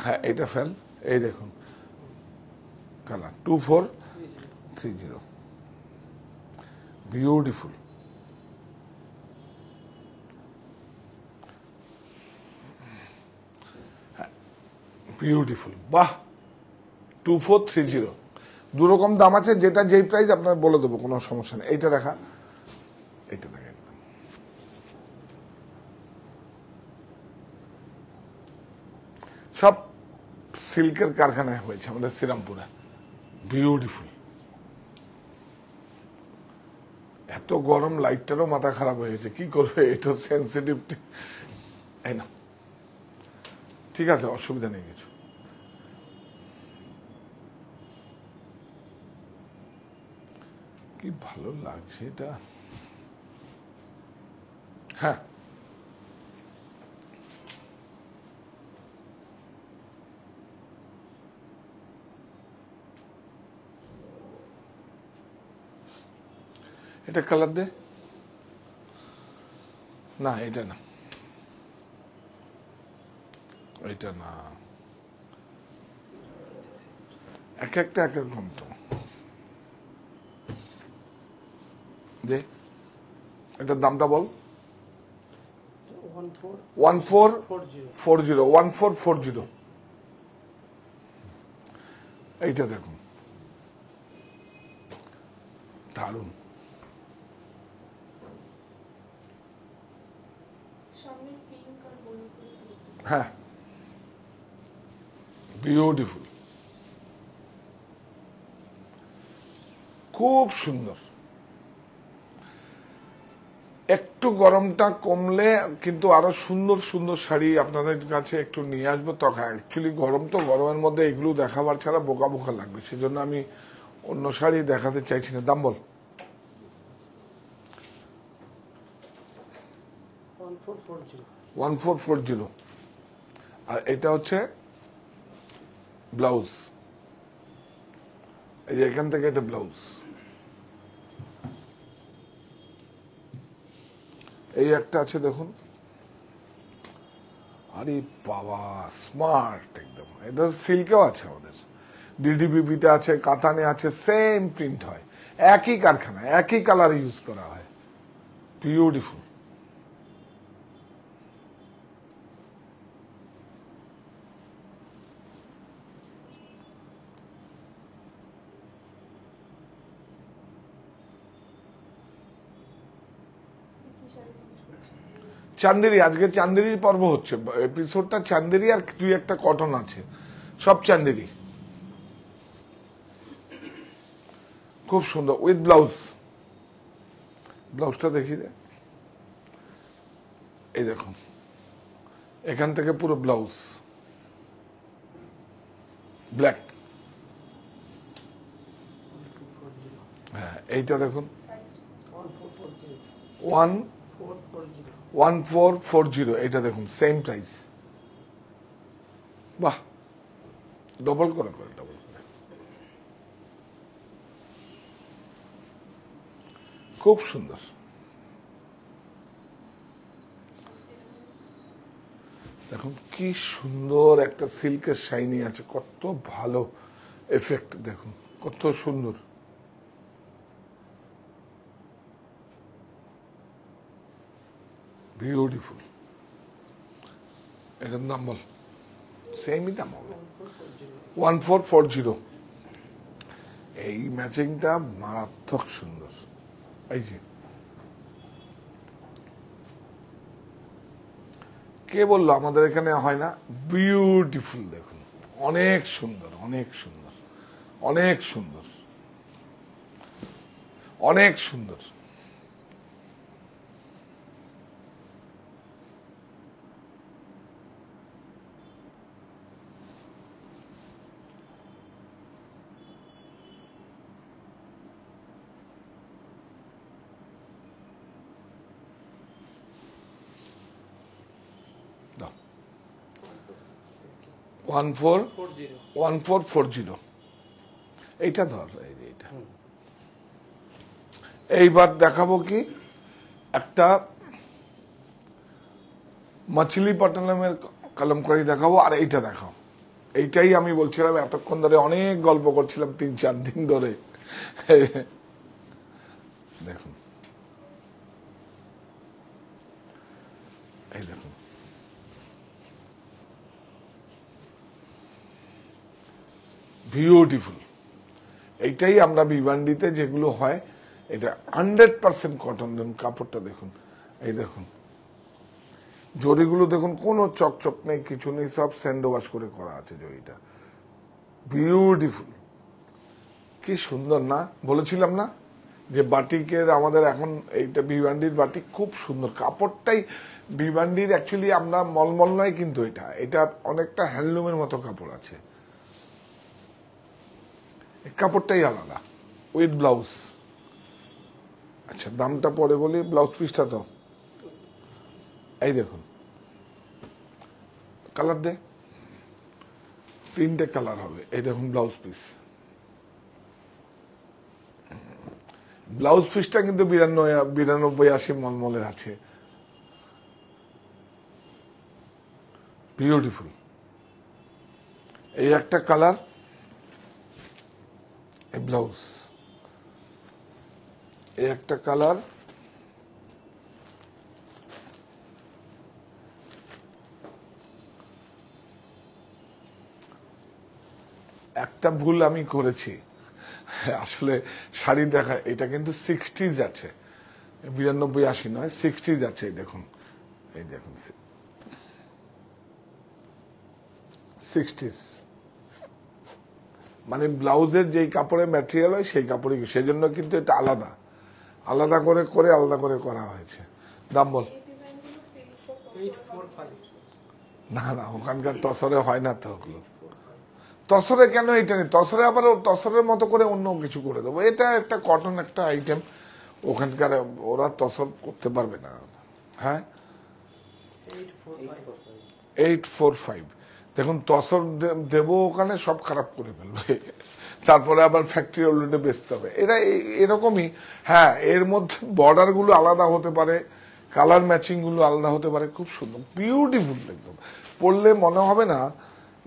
হ্যাঁ এটা ফেল, এই দেখুন কালার 2430, বিউটিফুল। বিউটিফুল, বাহ 2430। দু রকম দাম আছে, যেটা যেই প্রাইস আপনার বলে দেবো, কোনো সমস্যা নেই। এইটা দেখা, এইটা দেখা, একদম সব সিল্কের কারখানায় হয়েছে আমাদের শ্রীরামপুরে। বিউটিফুল। এত গরম, লাইটটারও মাথা খারাপ হয়ে গেছে, কি করবে, এটা সেন্সিটিভ। এই না, ঠিক আছে, অসুবিধা নেই কিছু। কি ভালো লাগছে এটা। হ্যাঁ, এটা কালার দে না, এটা না, এটা না, এক একটা এক রকম তো। দে, এটার দামটা বল। 1440, 1440। এইটা দেখুন, দারুণ। হ্যাঁ, বিউটিফুল, খুব সুন্দর। একটু গরমটা কমলে কিন্তু আরো সুন্দর সুন্দর শাড়ি আপনাদের কাছে একটু নিয়ে আসবো। তখন অ্যাকচুয়ালি গরম তো, গরমের মধ্যে এগুলো দেখাবার ছাড়া বোকা বোকা লাগবে, সেজন্য আমি অন্য শাড়ি দেখাতে চাইছি না। দাম বল। 1440। আর এটা হচ্ছে ব্লাউজ, এই যে এখান থেকে এটা ব্লাউজ। এই একটা আছে দেখুন, আরে বাবা, স্মার্ট একদম। এটা সিল্কেও আছে আমাদের, ডিডিবিবিতে আছে, কাতানে আছে, সেম প্রিন্ট হয়, একই কারখানা, একই কালার ইউজ করা হয়। বিউটিফুল। চান্দেরি, আজকে চান্দেরির পর্ব হচ্ছে, এপিসোডটা চান্দেরি, আর দুই একটা কটন আছে, সব চান্দেরি। খুব সুন্দর, উইথ ব্লাউজ। ব্লাউজটা দেখি দে, এই দেখুন, এখান থেকে পুরো ব্লাউজ ব্ল্যাক। হ্যাঁ, এইটা দেখুন, 1440। এটা দেখুন, সেম প্রাইস। বাহ, ডবল করে করে, ডবল করে, খুব সুন্দর। দেখুন কি সুন্দর একটা সিল্কের শাইনি আছে, কত ভালো এফেক্ট, দেখুন কত সুন্দর। বিউটিফুল। এটার দাম বল। সেমই দাম হবে, 1440। এই ম্যাচিংটা মারাত্মক সুন্দর। এই যে, কে বললো আমাদের এখানে হয় না? বিউটিফুল, দেখুন, অনেক সুন্দর, অনেক সুন্দর, অনেক সুন্দর, অনেক সুন্দর। দাও, 1440। এইটা ধর, এই যে এইটা। এইবার দেখাবো কি, একটা মাছলিপট্টনমের কলমকারি দেখাবো, আর এইটা দেখাও। এইটাই আমি বলছিলাম, এতক্ষণ ধরে অনেক গল্প করছিলাম, 3-4 দিন ধরে। দেখুন, এই দেখুন, বিউটিফুল। এইটাই আমরা ভিভান্ডিতে যেগুলো হয় এটা 100% কটন। দেখুন কাপড়টা দেখুন, এই দেখুন জরিগুলো দেখুন, কোনো চকচক নেই, কিছু নেই, সব স্যান্ড ওয়াশ করে করা আছে জরিটা। বিউটিফুল, কি সুন্দর না? বলেছিলাম না যে বাটিকের আমাদের এখন এইটা ভিভান্ডির বাটিক খুব সুন্দর। কাপড়টাই ভিভান্ডির অ্যাকচুয়ালি আমরা মলমল নয়, কিন্তু এটা অনেকটা হ্যান্ডলুমের মতো কাপড় আছে। কাপড়টাই আলাদা উইথ ব্লাউজ। আচ্ছা দামটা পরে বলি, ব্লাউজ পিসটা তো এই দেখুন, কালার দে, 3টে কালার হবে। এই দেখুন ব্লাউজ পিস, ব্লাউজ পিসটা কিন্তু 92-80 মলমলের আছে। বিউটিফুল। এই একটা কালার, এই ব্লাউজ, এই একটা কালার, একটা ভুল আমি করেছি আসলে শাড়ি দেখা, এটা কিন্তু 60s আছে, 92-80 নয়, 60s আছে। এই দেখুন, এই দেখুন 60s, মানে ব্লাউজের যেই কাপড়ের ম্যাটেরিয়াল হয় সেই কাপড়ই, সেজন্য কিন্তু এটা আলাদা আলাদা করে আলাদা করে করা হয়েছে। দাম বল। না না, ওখানকার তসরে হয় না তো ওগুলো। তসরে কেন এটা নেই? তসরে আবার তসরের মতো করে অন্য কিছু করে দেবো। এটা একটা কটন একটা আইটেম, ওখানকার ওরা তসর করতে পারবে না। হ্যাঁ 845। দেখুন তসর দেবো ওখানে, সব খারাপ করে ফেলবে, তারপরে আবার ফ্যাক্টরি অলরেডি বেচতে হবে। এরা এরকমই। হ্যাঁ, এর মধ্যে বর্ডার গুলো আলাদা হতে পারে, কালার ম্যাচিং গুলো আলাদা হতে পারে। খুব সুন্দর, বিউটিফুল একদম। পরলে মনে হবে না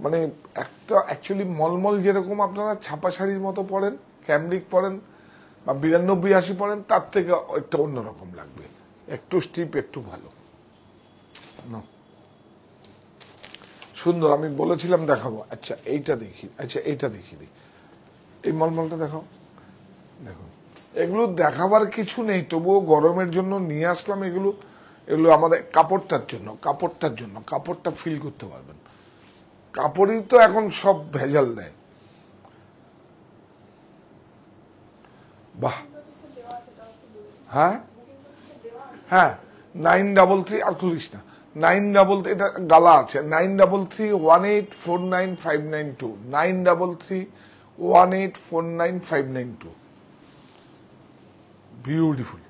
মানে একটা অ্যাকচুয়ালি মলমল যেরকম আপনারা ছাপা শাড়ির মতো পরেন, ক্যামরিক পরেন বা 92-80 পরেন, তার থেকে একটা অন্যরকম লাগবে, একটু স্টিপ, একটু ভালো। সুন্দর, আমি বলেছিলাম দেখাবো। আচ্ছা এইটা দেখি, আচ্ছা এইটা দেখি দিই, এই মলমলটা দেখাও। দেখুন এগুলো দেখাবার কিছু নেই, তবুও গরমের জন্য নিয়ে আসলাম এগুলো। এগুলো আমাদের কাপড়টার জন্য, কাপড়টা ফিল করতে পারবেন। কাপড়ই তো এখন সব ভেজাল দেয়। বাহ, হ্যাঁ হ্যাঁ 933, আর খুলিস না, 933, এটা গালা আছে, 9331849592, 9331849592। বিউটিফুল,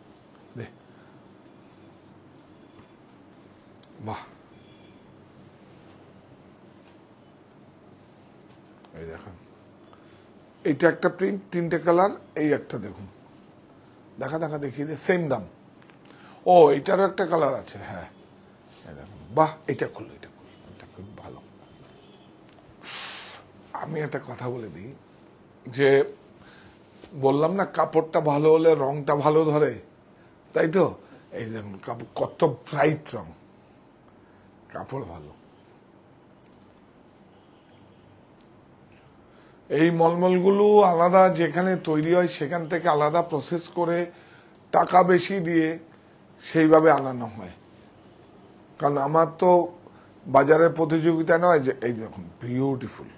দে বাহ। এই দেখুন, এইটা একটা প্রিন্ট, 3টে কালার, এই একটা দেখুন, দেখা দেখিয়ে দে, সেম দাম। ও এটারও একটা কালার আছে, হ্যাঁ দেখুন, বাহ। এটা খুব ভালো। আমি একটা কথা বলে দিই, যে বললাম না কাপড়টা ভালো হলে রংটা ভালো ধরে, তাই তো? এই দেখুন কাপড় কত ব্রাইট রং, কাপড় ভালো। এই মলমলগুলো আলাদা যেখানে তৈরি হয় সেখান থেকে আলাদা প্রসেস করে টাকা বেশি দিয়ে সেইভাবে আনানো হয়। কারণ আমার তো বাজারের প্রতিযোগিতা নয়। যে এই দেখুন বিউটিফুল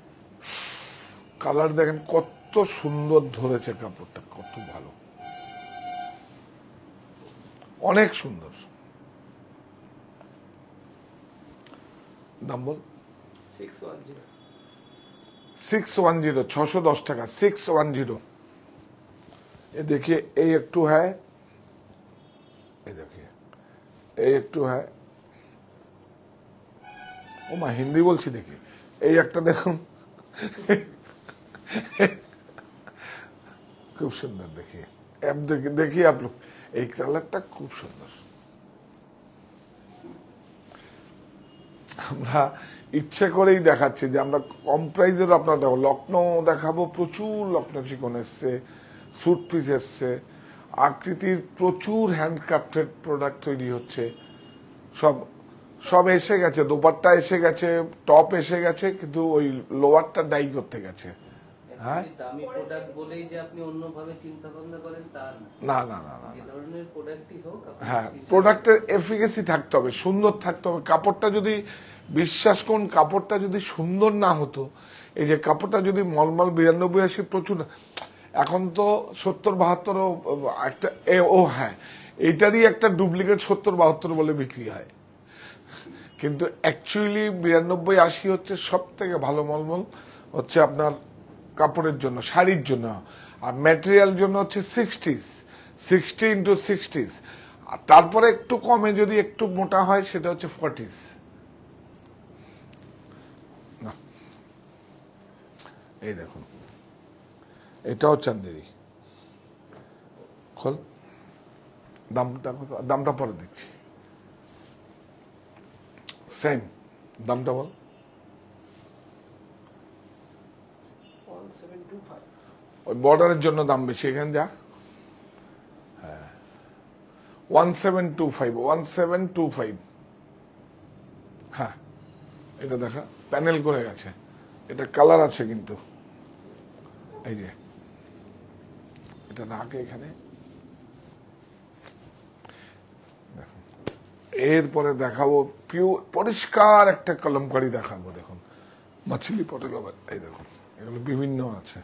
কালার, দেখেন কত সুন্দর ধরেছে কাপড়টা, কত ভালো, অনেক সুন্দর। দাম বল। 610, 610 টাকা, 610। ये देखिए, ये एक टू है, ये देखिए ये एक टू है। ও মা, হিন্দি বলছি দেখি। এই একটা দেখুন খুব সুন্দর, দেখিয়ে देखिए आप लोग, এই কালারটা খুব সুন্দর। আমরা ইচ্ছে করেই দেখাচ্ছি যে আমরা কম প্রাইজের আপনার দেখো, লখনৌ দেখাবো, প্রচুর লখনৌ চিকন এসছে, স্যুট পিস এসছে, আকৃতির প্রচুর হ্যান্ডক্রাফটেড প্রোডাক্ট তৈরি হচ্ছে, সব এসে গেছে, দোপাট্টা এসে গেছে, টপ এসে গেছে, কিন্তু ওই লোয়ারটা ডাই করতে গেছে। হ্যাঁ দামি প্রোডাক্ট বলেই যে আপনি অন্যভাবে চিন্তা ভাবনা করেন তা না না না না, যে ধরনের প্রোডাক্টই হোক হ্যাঁ প্রোডাক্টের এফিকেসি থাকতে হবে, সুন্দর থাকতে হবে। কাপড়টা যদি, বিশ্বাস করুন, কাপড়টা যদি সুন্দর না হতো, এই যে কাপড়টা যদি মলমল 92-80 প্রচুর, এখন তো 70-72 একটা ও হ্যাঁ এইটারই একটা ডুপ্লিকেট 70-72 বলে বিক্রি হয়, কিন্তু অ্যাকচুয়ালি 92-80 হচ্ছে সব থেকে ভালো মলমল, হচ্ছে আপনার কাপড়ের জন্য, শাড়ির জন্য। আর ম্যাটেরিয়াল জন্য হচ্ছে 60 আর তারপরে একটু কমে যদি একটু মোটা হয় সেটা হচ্ছে 40s। না এই দেখুন, এটাও চান্দেরি। খোল, দামটা কত? দামটা পরে দিচ্ছি। সেম দামটা বল। 1725 ওই বর্ডারের জন্য দাম বেশি, এখানে যা। হ্যাঁ 1725 হ্যাঁ এটা দেখা, প্যানেল করে গেছে, এটা কালার আছে কিন্তু, এই যে এটা রাখে এখানে। এরপরে দেখাবো পিওর পরিষ্কার একটা কলমকারি দেখাবো। দেখুন মাছলি পটেল, এই দেখুন এগুলো বিভিন্ন আছে।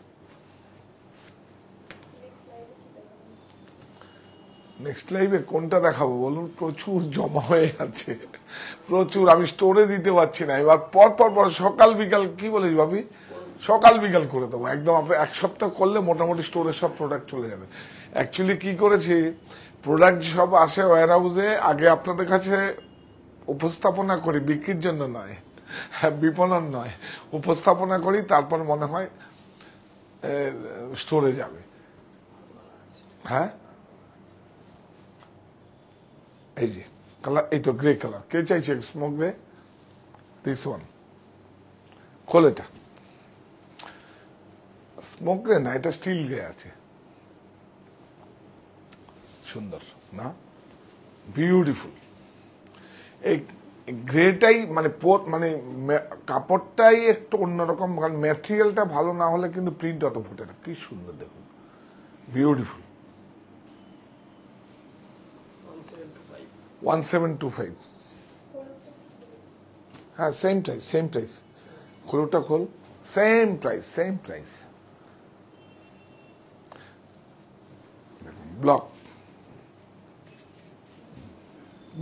নেক্সট লাইভে কোনটা দেখাবো বলুন? প্রচুর জমা হয়ে আছে, প্রচুর, আমি স্টোরে দিতে পারছি না। এবার পর সকাল বিকাল, কি বলিস ভাবি, সকাল বিকাল করে দেবো একদম। আপনি এক সপ্তাহ করলে মোটামুটি স্টোরে সব প্রোডাক্ট চলে যাবে। অ্যাকচুয়ালি কি করেছি, প্রোডাক্ট সব আসে ওয়্যার হাউসে, আগে আপনাদের কাছে উপস্থাপনা করি, বিক্রির জন্য নয়, বিপণন নয়, উপস্থাপনা করি, তারপর মনে হয় স্টোরে যাবে। হ্যাঁ এই যে কালার, এই তো গ্রে কালার, কে চাইছে স্মোক গ্রে? দিস ওয়ান, খোল এটা। স্মোক গ্রে না, এটা স্টিল গ্রে আছে, সুন্দর না, বিউটিফুল। এই গ্রেটাই মানে মানে কাপড়টাই একটু অন্যরকম, কারণ ম্যাটেরিয়ালটা ভালো না হলে কিন্তু প্রিন্ট অত ফুটে না। কি সুন্দর দেখুন, বিউটিফুল। 1725 হ্যাঁ সেম প্রাইস। খোলটা খোল, সেম প্রাইস। ব্লক,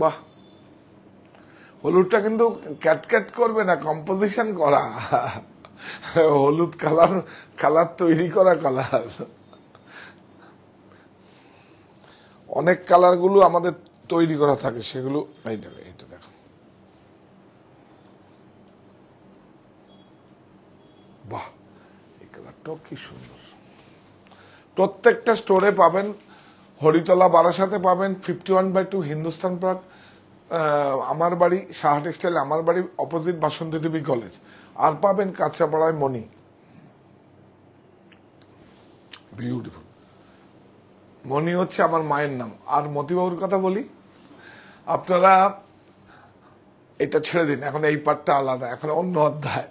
বাহ, হলুদটা কিন্তু ক্যাট করবে না, কম্পোজিশন করা, হলুদ কালার তৈরি করা কালার। অনেক কালার গুলো আমাদের তৈরি করা থাকে, সেগুলো এইটা দেখো, বাহ, এই কালারটাও কি সুন্দর। প্রত্যেকটা স্টোরে পাবেন, হরিতলা বারাসাতে পাবেন, 51/2 হিন্দুস্তান পার্ক, আমার বাড়ি সাহা টেক্সটাইল, আমার বাড়ি অপোজিট বাসন্তী দেবী কলেজ, আর পাবেন কাঁচরাপাড়ায় মণি। বিউটিফুল। মণি হচ্ছে আমার মায়ের নাম। আর মতিবাবুর কথা বলি, আপনারা এটা ছেড়ে দিন, এখন এই পার্টটা আলাদা, এখন অন্য অধ্যায়।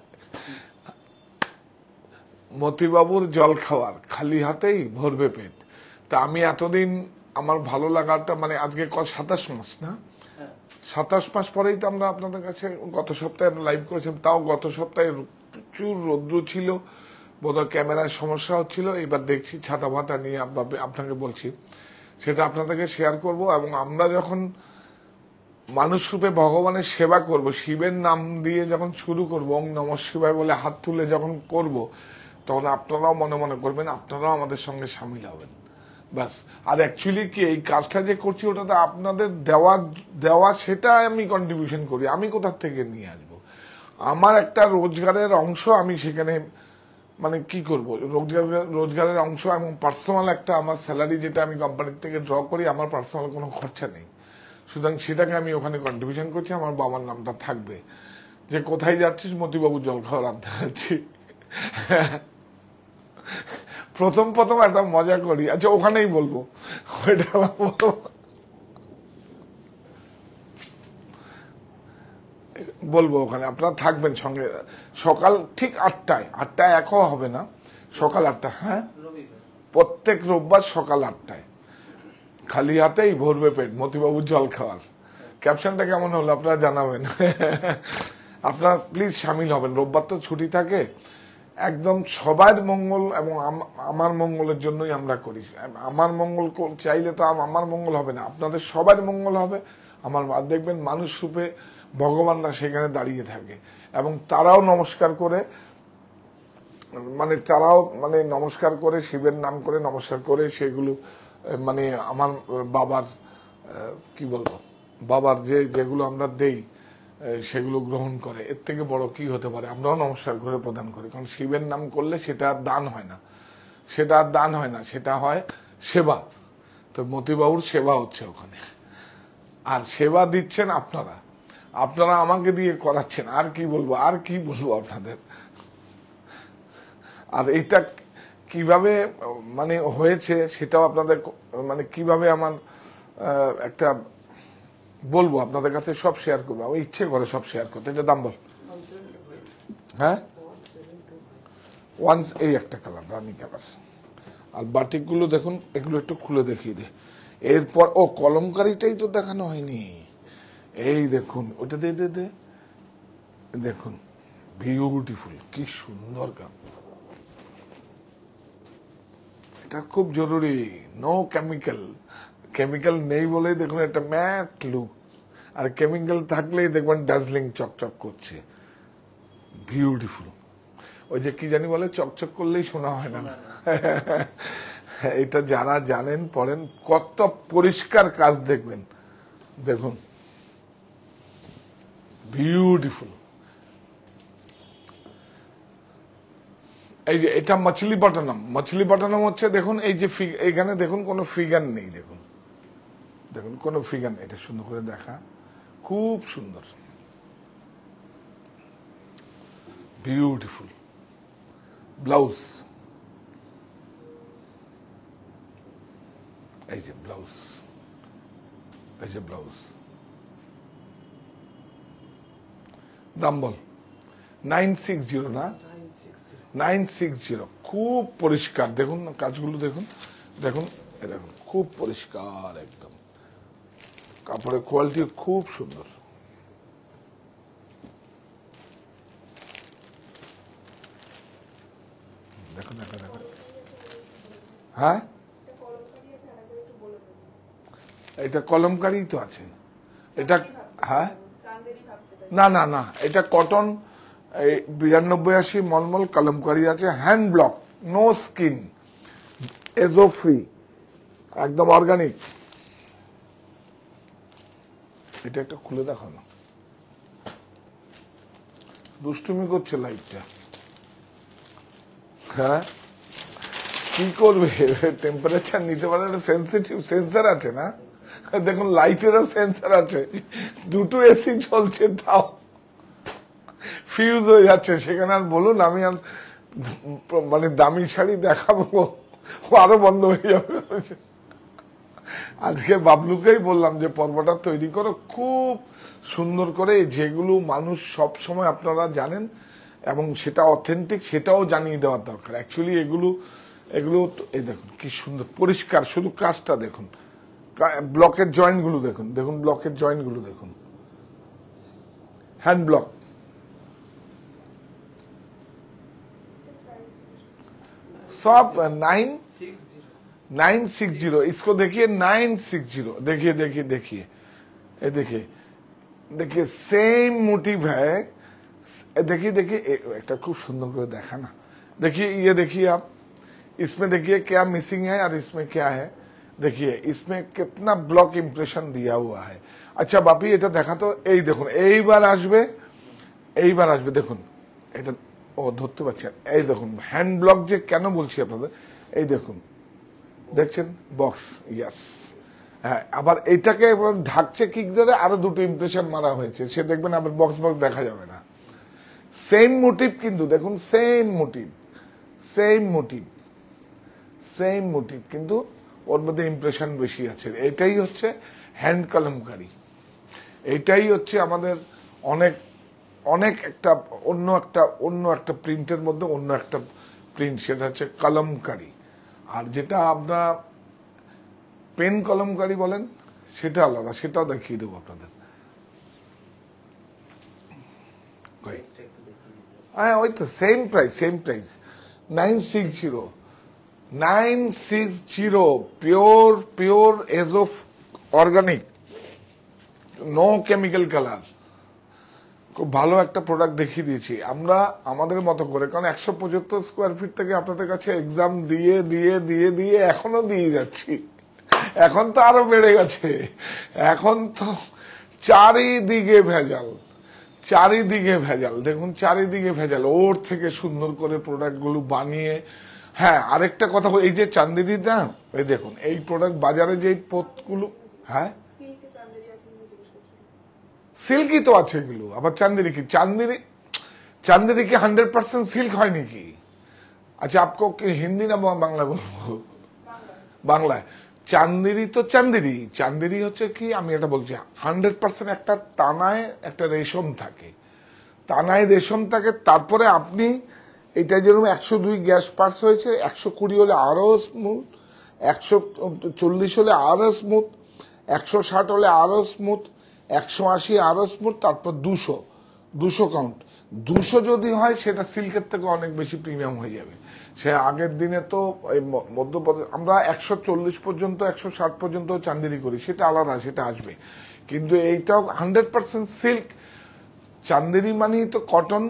মতিবাবুর জল খাওয়ার, খালি হাতেই ভরবে পেট। তা আমি এতদিন আমার ভালো লাগাটা, মানে আজকে 27 মাস না, 27 মাস পরেই তো আমরা আপনাদের কাছে গত সপ্তাহে লাইভ করেছিলাম। তাও গত সপ্তাহে প্রচুর রৌদ্র ছিল, বোধহয় ক্যামেরার সমস্যা হচ্ছিল। এবার দেখছি ছাতা ভাতা নিয়ে আপনাকে বলছি, সেটা আপনাদেরকে শেয়ার করব। এবং আমরা যখন মানুষ রূপে ভগবানের সেবা করব, শিবের নাম দিয়ে যখন শুরু করবো, ওং নমঃ শিবায় বলে হাত তুলে যখন করব, তখন আপনারাও মনে মনে করবেন, আপনারাও আমাদের সঙ্গে সামিল হবেন, ব্যাস। আর অ্যাকচুয়ালি কি এই কাজটা যে করছি, ওটা তো আপনাদের দেওয়া সেটা আমি কন্ট্রিবিউশন করি, আমি কোথার থেকে নিয়ে আসবো? আমার একটা রোজগারের অংশ আমি সেখানে, মানে কি করব, রোজগারের অংশ এবং পার্সোনাল একটা আমার স্যালারি, যেটা আমি কোম্পানির থেকে ড্র করি, আমার পার্সোনাল কোনো খরচা নেই, সুতরাং সেটাকে আমি ওখানে কন্ট্রিবিউশন করছি। আমার বাবার নামটা থাকবে, যে কোথায় যাচ্ছিস, মতিবাবু জল খাওয়ার আনতে যাচ্ছি। প্রথম একটা মজা করি, আচ্ছা ওখানেই বলবো, ওইটা বলবো ওখানে, আপনারা থাকবেন সঙ্গে। সকাল ঠিক 8টায়, একও হবে না, সকাল 8টা। হ্যাঁ, রবিবার। প্রত্যেক রোববার সকাল 8টায়, খালি হাতেই ভরবে পেট, মতিবাবুর জল খাওয়ার। ক্যাপশনটা কেমন হলো আপনারা জানাবেন। আপনারা প্লিজ সামিল হবেন, রোববার তো ছুটি থাকে। একদম সবার মঙ্গল এবং আমার মঙ্গলের জন্যই আমরা করি। আমার মঙ্গল চাইলে তো আমার মঙ্গল হবে না, আপনাদের সবার মঙ্গল হবে। আমার দেখবেন মানুষ রূপে ভগবানরা সেখানে দাঁড়িয়ে থাকে এবং তারাও নমস্কার করে, মানে তারাও মানে নমস্কার করে, শিবের নাম করে নমস্কার করে সেগুলো মানে আমার বাবার কি বলবো, বাবার যেগুলো আমরা দেই সেগুলো গ্রহণ করে। এর থেকে বড় কি হতে পারে? আমরাও নমস্কার করে প্রদান করি, কারণ শিবের নাম করলে সেটা আর দান হয় না, সেটা আর দান হয় না, সেটা হয় সেবা। তো মতিবাবুর সেবা হচ্ছে ওখানে, আর সেবা দিচ্ছেন আপনারা, আপনারা আমাকে দিয়ে করাচ্ছেন। আর কি বলবো, আর কি বলবো আপনাদের। আর এটা কিভাবে মানে হয়েছে সেটাও আপনাদের মানে কিভাবে আমার একটা বলবো আপনাদের কাছে, সব শেয়ার করবো। আমার ইচ্ছে করে সব শেয়ার করতে। এটা দাম বল। হ্যাঁ, ওয়ান্স এই একটা কালার, রানি কালার। আর বাটিকগুলো দেখুন, এগুলো একটু খুলে দেখিয়ে দে। এরপর ও কলমকারিটাই তো দেখানো হয়নি। এই দেখুন, ওটা দে দে দে, দেখুন বিউটিফুল, কি সুন্দর কাম। এটা খুব জরুরি, নো কেমিক্যাল। কেমিক্যাল নেই বলেই দেখুন একটা ম্যাট লুক, আর কেমিক্যাল থাকলেই দেখবেন ডাজলিং চকচক করছে, বিউটিফুল। ওই যে কি জানি বলে, চকচক করলেই শোনা হয় না। এটা যারা জানেন পড়েন, কত পরিষ্কার কাজ দেখবেন, দেখুন বিউটিফুল। এই যে এটা মাছলি বাটানাম, মাছলি বাটানাম হচ্ছে দেখুন, এই যে এখানে দেখুন কোনো ফিগার নেই, দেখুন দেখুন কোনো ফিগার নেই। এটা সুন্দর করে দেখা, খুব সুন্দর, বিউটিফুল। ব্লাউজ, এই যে ব্লাউজ, এই যে ব্লাউজ। দাম বল। 960 না, 960। খুব পরিষ্কার, দেখুন কাজগুলো দেখুন, দেখুন দেখুন খুব পরিষ্কার একদম, কাপড়ের কোয়ালিটি খুব সুন্দর। দেখুন দেখুন দেখুন। হ্যাঁ, এটা কলমকারি তো আছে এটা। হ্যাঁ, না না না, এটা কটন, 92-80 মলমল কলমকারি আছে, hand block, no skin, azo free, একদম অর্গানিক। এটা একটা খুলে দেখো না, দুষ্টুমি করছে লাইটটা। হ্যাঁ, কি করবে, টেম্পারেচার নিতে পারে, সেন্সিটিভ সেন্সার আছে না, দেখুন লাইটেরও সেন্সার আছে, দুটো এসি চলছে তাও ফিউজ হয়ে যাচ্ছে সেখানে। আর বলুন, আমি আর মানে দামি শাড়ি দেখাবো, আরো বন্ধ হয়ে যাবে। আজকে বাবলুকেই বললাম যে পর্বটা তৈরি করো খুব সুন্দর করে, যেগুলো মানুষ সব সময় আপনারা জানেন এবং সেটা অথেন্টিক, সেটাও জানিয়ে দেওয়ার দরকার। অ্যাকচুয়ালি এগুলো এই দেখুন কি সুন্দর পরিষ্কার, শুধু কাজটা দেখুন, ব্লকের জয়েন্ট গুলো দেখুন, দেখুন ব্লকের জয়েন্ট গুলো দেখুন, हैंड ब्लॉक। सब 960। इसको देखिए 960, देखिए देखिए देखिए, ये देखिए देखिए सेम मोटिव है। देखिए देखिए एक खूब सुंदर कर देखा ना, देखिए ये देखिए आप, इसमें देखिए क्या मिसिंग है और इसमें क्या है, देखिए इसमें कितना ब्लॉक इम्प्रेशन दिया हुआ है। अच्छा बापी এটা দেখা তো, এই দেখুন এইবার আসবে দেখুন, এটা ও ধরতে পারছেন, এই দেখুন হ্যান্ড ব্লক যে কেন বলছি আপনাদের, এই দেখুন দেখছেন বক্স, ইয়াস। হ্যাঁ, আবার এইটাকে ঢাকছে কিক ধরে, আরো দুটো ইমপ্রেশন মারা হয়েছে, সে দেখবেন আবার বক্স বক্স দেখা যাবে না। সেম মোটিভ কিন্তু দেখুন, সেম মোটিভ কিন্তু ওর মধ্যে ইমপ্রেশন বেশি আছে। এটাই হচ্ছে হ্যান্ড কলমকারি, এটাই হচ্ছে আমাদের অনেক একটা অন্য একটা প্রিন্টের মধ্যে অন্য একটা প্রিন্ট সেটা হচ্ছে কলমকারি, আর যেটা আপনার পেন কলমকারি বলেন সেটা আলাদা, সেটাও দেখিয়ে দেবো আপনাদের। Price-টা একটু দেখিয়ে দিতে। হ্যাঁ ওই তো সেম প্রাইস 960 পিওর এজোফ অর্গানিক, নো কেমিক্যাল কালার। খুব ভালো একটা প্রোডাক্ট দেখিয়ে দিয়েছি আমরা আমাদের মতো করে, কারণ 175 স্কোয়ার ফিট থেকে আপনাদের কাছে এক্সাম দিয়ে দিয়ে দিয়ে দিয়ে এখনো দিয়ে যাচ্ছি। এখন তো আরো বেড়ে গেছে, এখন তো চারিদিকে ভেজাল, চারিদিকে ভেজাল, দেখুন চারিদিকে ভেজাল, ওর থেকে সুন্দর করে প্রোডাক্ট গুলো বানিয়ে। হ্যাঁ আরেকটা কথা, এই যে চান্দেরি দাম, এই দেখুন এই প্রোডাক্ট বাজারে যে পথগুলো, হ্যাঁ সিল্কই তো আছে এগুলো, আবার চান্দেরি কি? চান্দেরি কি 100% সিল্ক হয় নাকি? আচ্ছা আপকো কি হিন্দি না বাংলা বলবো? বাংলায়। চান্দেরি তো চান্দেরি হচ্ছে কি, আমি এটা বলছি 100% একটা তানায় একটা রেশম থাকে, তানায় রেশম থাকে। তারপরে আপনি এটা যেরকম 102 গ্যাস পাস হয়েছে, 120 হলে আরো স্মুথ, 140 হলে আরো স্মুথ, 160 হলে আরো স্মুথ, 180 আরো স্মুথ, তারপর 200 কাউন্ট। 200 যদি হয় সেটা সিল্কের থেকে অনেক বেশি প্রিমিয়াম হয়ে যাবে। সে আগের দিনে তো এই মধ্যপ্রদেশ আমরা 140 পর্যন্ত 160 পর্যন্ত চান্দেরি করি, সেটা আলাদা, সেটা আসবে। কিন্তু এইটাও 100% সিল্ক। চান্দেরি মানেই তো কটন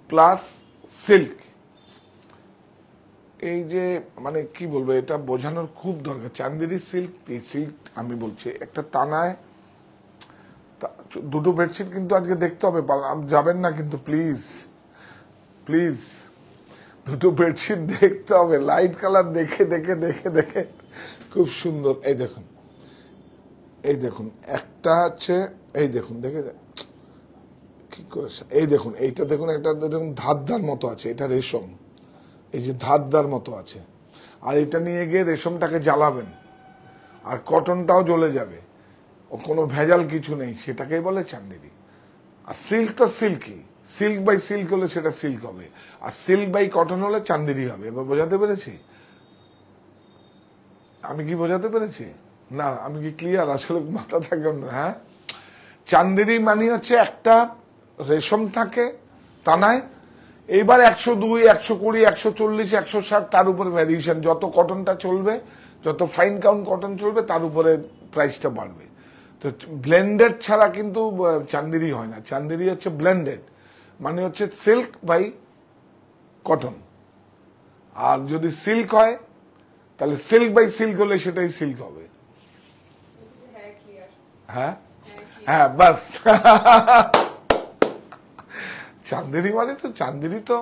প্লাস সিল্ক। এই যে মানে কি বলবো, এটা বোঝানোর খুব দরকার। চান্দেরি সিল্ক, এই সিল্ক আমি বলছি একটা তানায়। দুটো বেডশিট কিন্তু আজকে দেখতে হবে, যাবেন না কিন্তু প্লিজ প্লিজ, দুটো বেডশিট দেখতে হবে, লাইট কালার দেখে দেখে দেখে দেখে খুব সুন্দর। এই দেখুন এই দেখুন একটা আছে, এই দেখুন দেখে কি করেছে, এই দেখুন এইটা দেখুন, একটা দেখুন ধারদার মতো আছে, এটা রেশম, এই যে ধারদার মতো আছে। আর এটা নিয়ে গিয়ে রেশমটাকে জ্বালাবেন আর কটনটাও জ্বলে যাবে, ও কোনো ভেজাল কিছু নেই, সেটাকেই বলে চান্দেরি। আর সিল্ক তো সিল্কই, সিল্ক বাই সিল্ক হলে সেটা সিল্ক হবে, আর সিল্ক বাই কটন হলে চান্দেরি হবে। এবার বোঝাতে পেরেছি? আমি কি বোঝাতে পেরেছি? না আমি কি ক্লিয়ার? আসলে মাথা থাকবে না। হ্যাঁ চান্দেরি মানে হচ্ছে একটা রেশম থাকে তানায়, এইবার 102 120 140 160 তার উপরে ভ্যারিয়েশন, যত কটনটা চলবে, যত ফাইন কাউন্ট কটন চলবে তার উপরে প্রাইসটা বাড়বে। তো ব্লেন্ডেড ছাড়া কিন্তু চান্দেরি হয় না, চান্দেরি হচ্ছে ব্লেন্ডেড, মানে হচ্ছে সিল্ক বাই কটন। আর যদি সিল্ক হয় তাহলে সিল্ক বাই সিল্ক হলে সেটাই সিল্ক হবে। হ্যাঁ হ্যাঁ বাস। চান্দেরি মানে তো চান্দেরি তো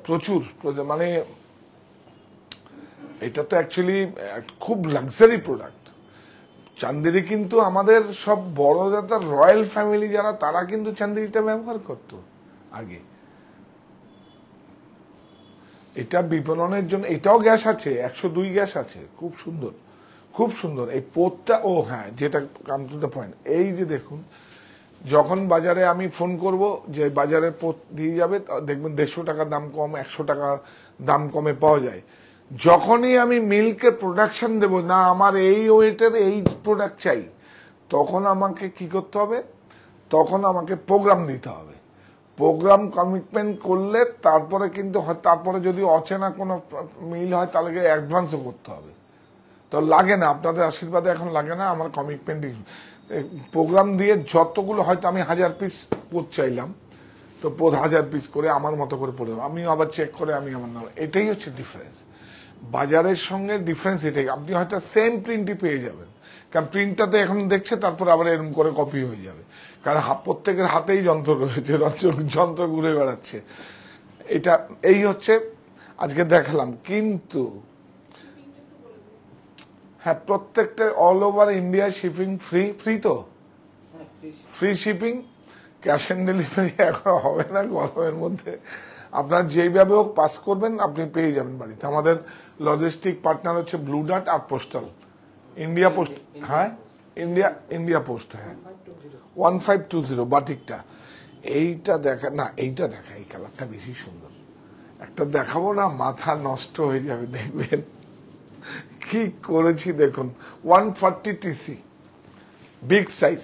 প্রচুর, মানে এটা তো অ্যাকচুয়ালি খুব লাক্সারি প্রোডাক্ট। চান্দেরি কিন্তু আমাদের সব বড় যারা রয়্যাল ফ্যামিলি যারা, তারা কিন্তু চান্দেরিটা ব্যবহার করত আগে। এটা বিপণনের জন্য, এটাও গ্যাস আছে, 102 গ্যাস আছে, খুব সুন্দর খুব সুন্দর। এই পোতটা, ও হ্যাঁ যেটা কাম টু দ্য পয়েন্ট, এই যে দেখুন যখন বাজারে আমি ফোন করব যে বাজারে পোত দিয়ে যাবে, দেখবেন 150 টাকা দাম কম, 100 টাকা দাম কমে পাওয়া যায়। যখনই আমি মিল্কের প্রোডাকশন দেব না, আমার এই ওয়েটের এই প্রোডাক্ট চাই, তখন আমাকে কি করতে হবে? তখন আমাকে প্রোগ্রাম দিতে হবে। প্রোগ্রাম কমিটমেন্ট করলে তারপরে কিন্তু, তারপরে যদি অচেনা কোনো মিল হয় তাহলে অ্যাডভান্সও করতে হবে। তো লাগে না, আপনাদের আশীর্বাদে এখন লাগে না, আমার কমিটমেন্ট প্রোগ্রাম দিয়ে যতগুলো, হয়তো আমি 1000 পিস পোত চাইলাম, তো 1000 পিস করে আমার মতো করে পড়ে, আমি আবার চেক করে আমি আমার নাম, এটাই হচ্ছে ডিফারেন্স বাজারের সঙ্গে। ডিফারেন্স এটাই, আপনি হয়তো সেম প্রিন্টই পেয়ে যাবেন, কারণ প্রিন্টটা তো এখন দেখছে, তারপর আবার এরকম করে কপি হয়ে যাবে, কারণ প্রত্যেকের হাতেই যন্ত্র রয়েছে, যন্ত্র ঘুরে বেড়াচ্ছে। এটা এই হচ্ছে আজকে দেখালাম। কিন্তু হ্যাঁ প্রত্যেকটা all over India shipping free তো, free shipping, cash on delivery এখন হবে না গরমের মধ্যে। আপনার যেইভাবে হোক পাস করবেন, আপনি পেয়ে যাবেন বাড়িতে। আমাদের লজিস্টিক পার্টনার হচ্ছে ব্লু ডার্ট আর পোস্টাল, ইন্ডিয়া পোস্ট। হ্যাঁ ইন্ডিয়া পোস্ট, হ্যাঁ 1520 বাটিকটা। এইটা দেখা না, এইটা দেখা, এই কালারটা বেশি সুন্দর, একটা দেখাবো না, মাথা নষ্ট হয়ে যাবে দেখবেন কি করেছি দেখুন। 140 টিসি, বিগ সাইজ।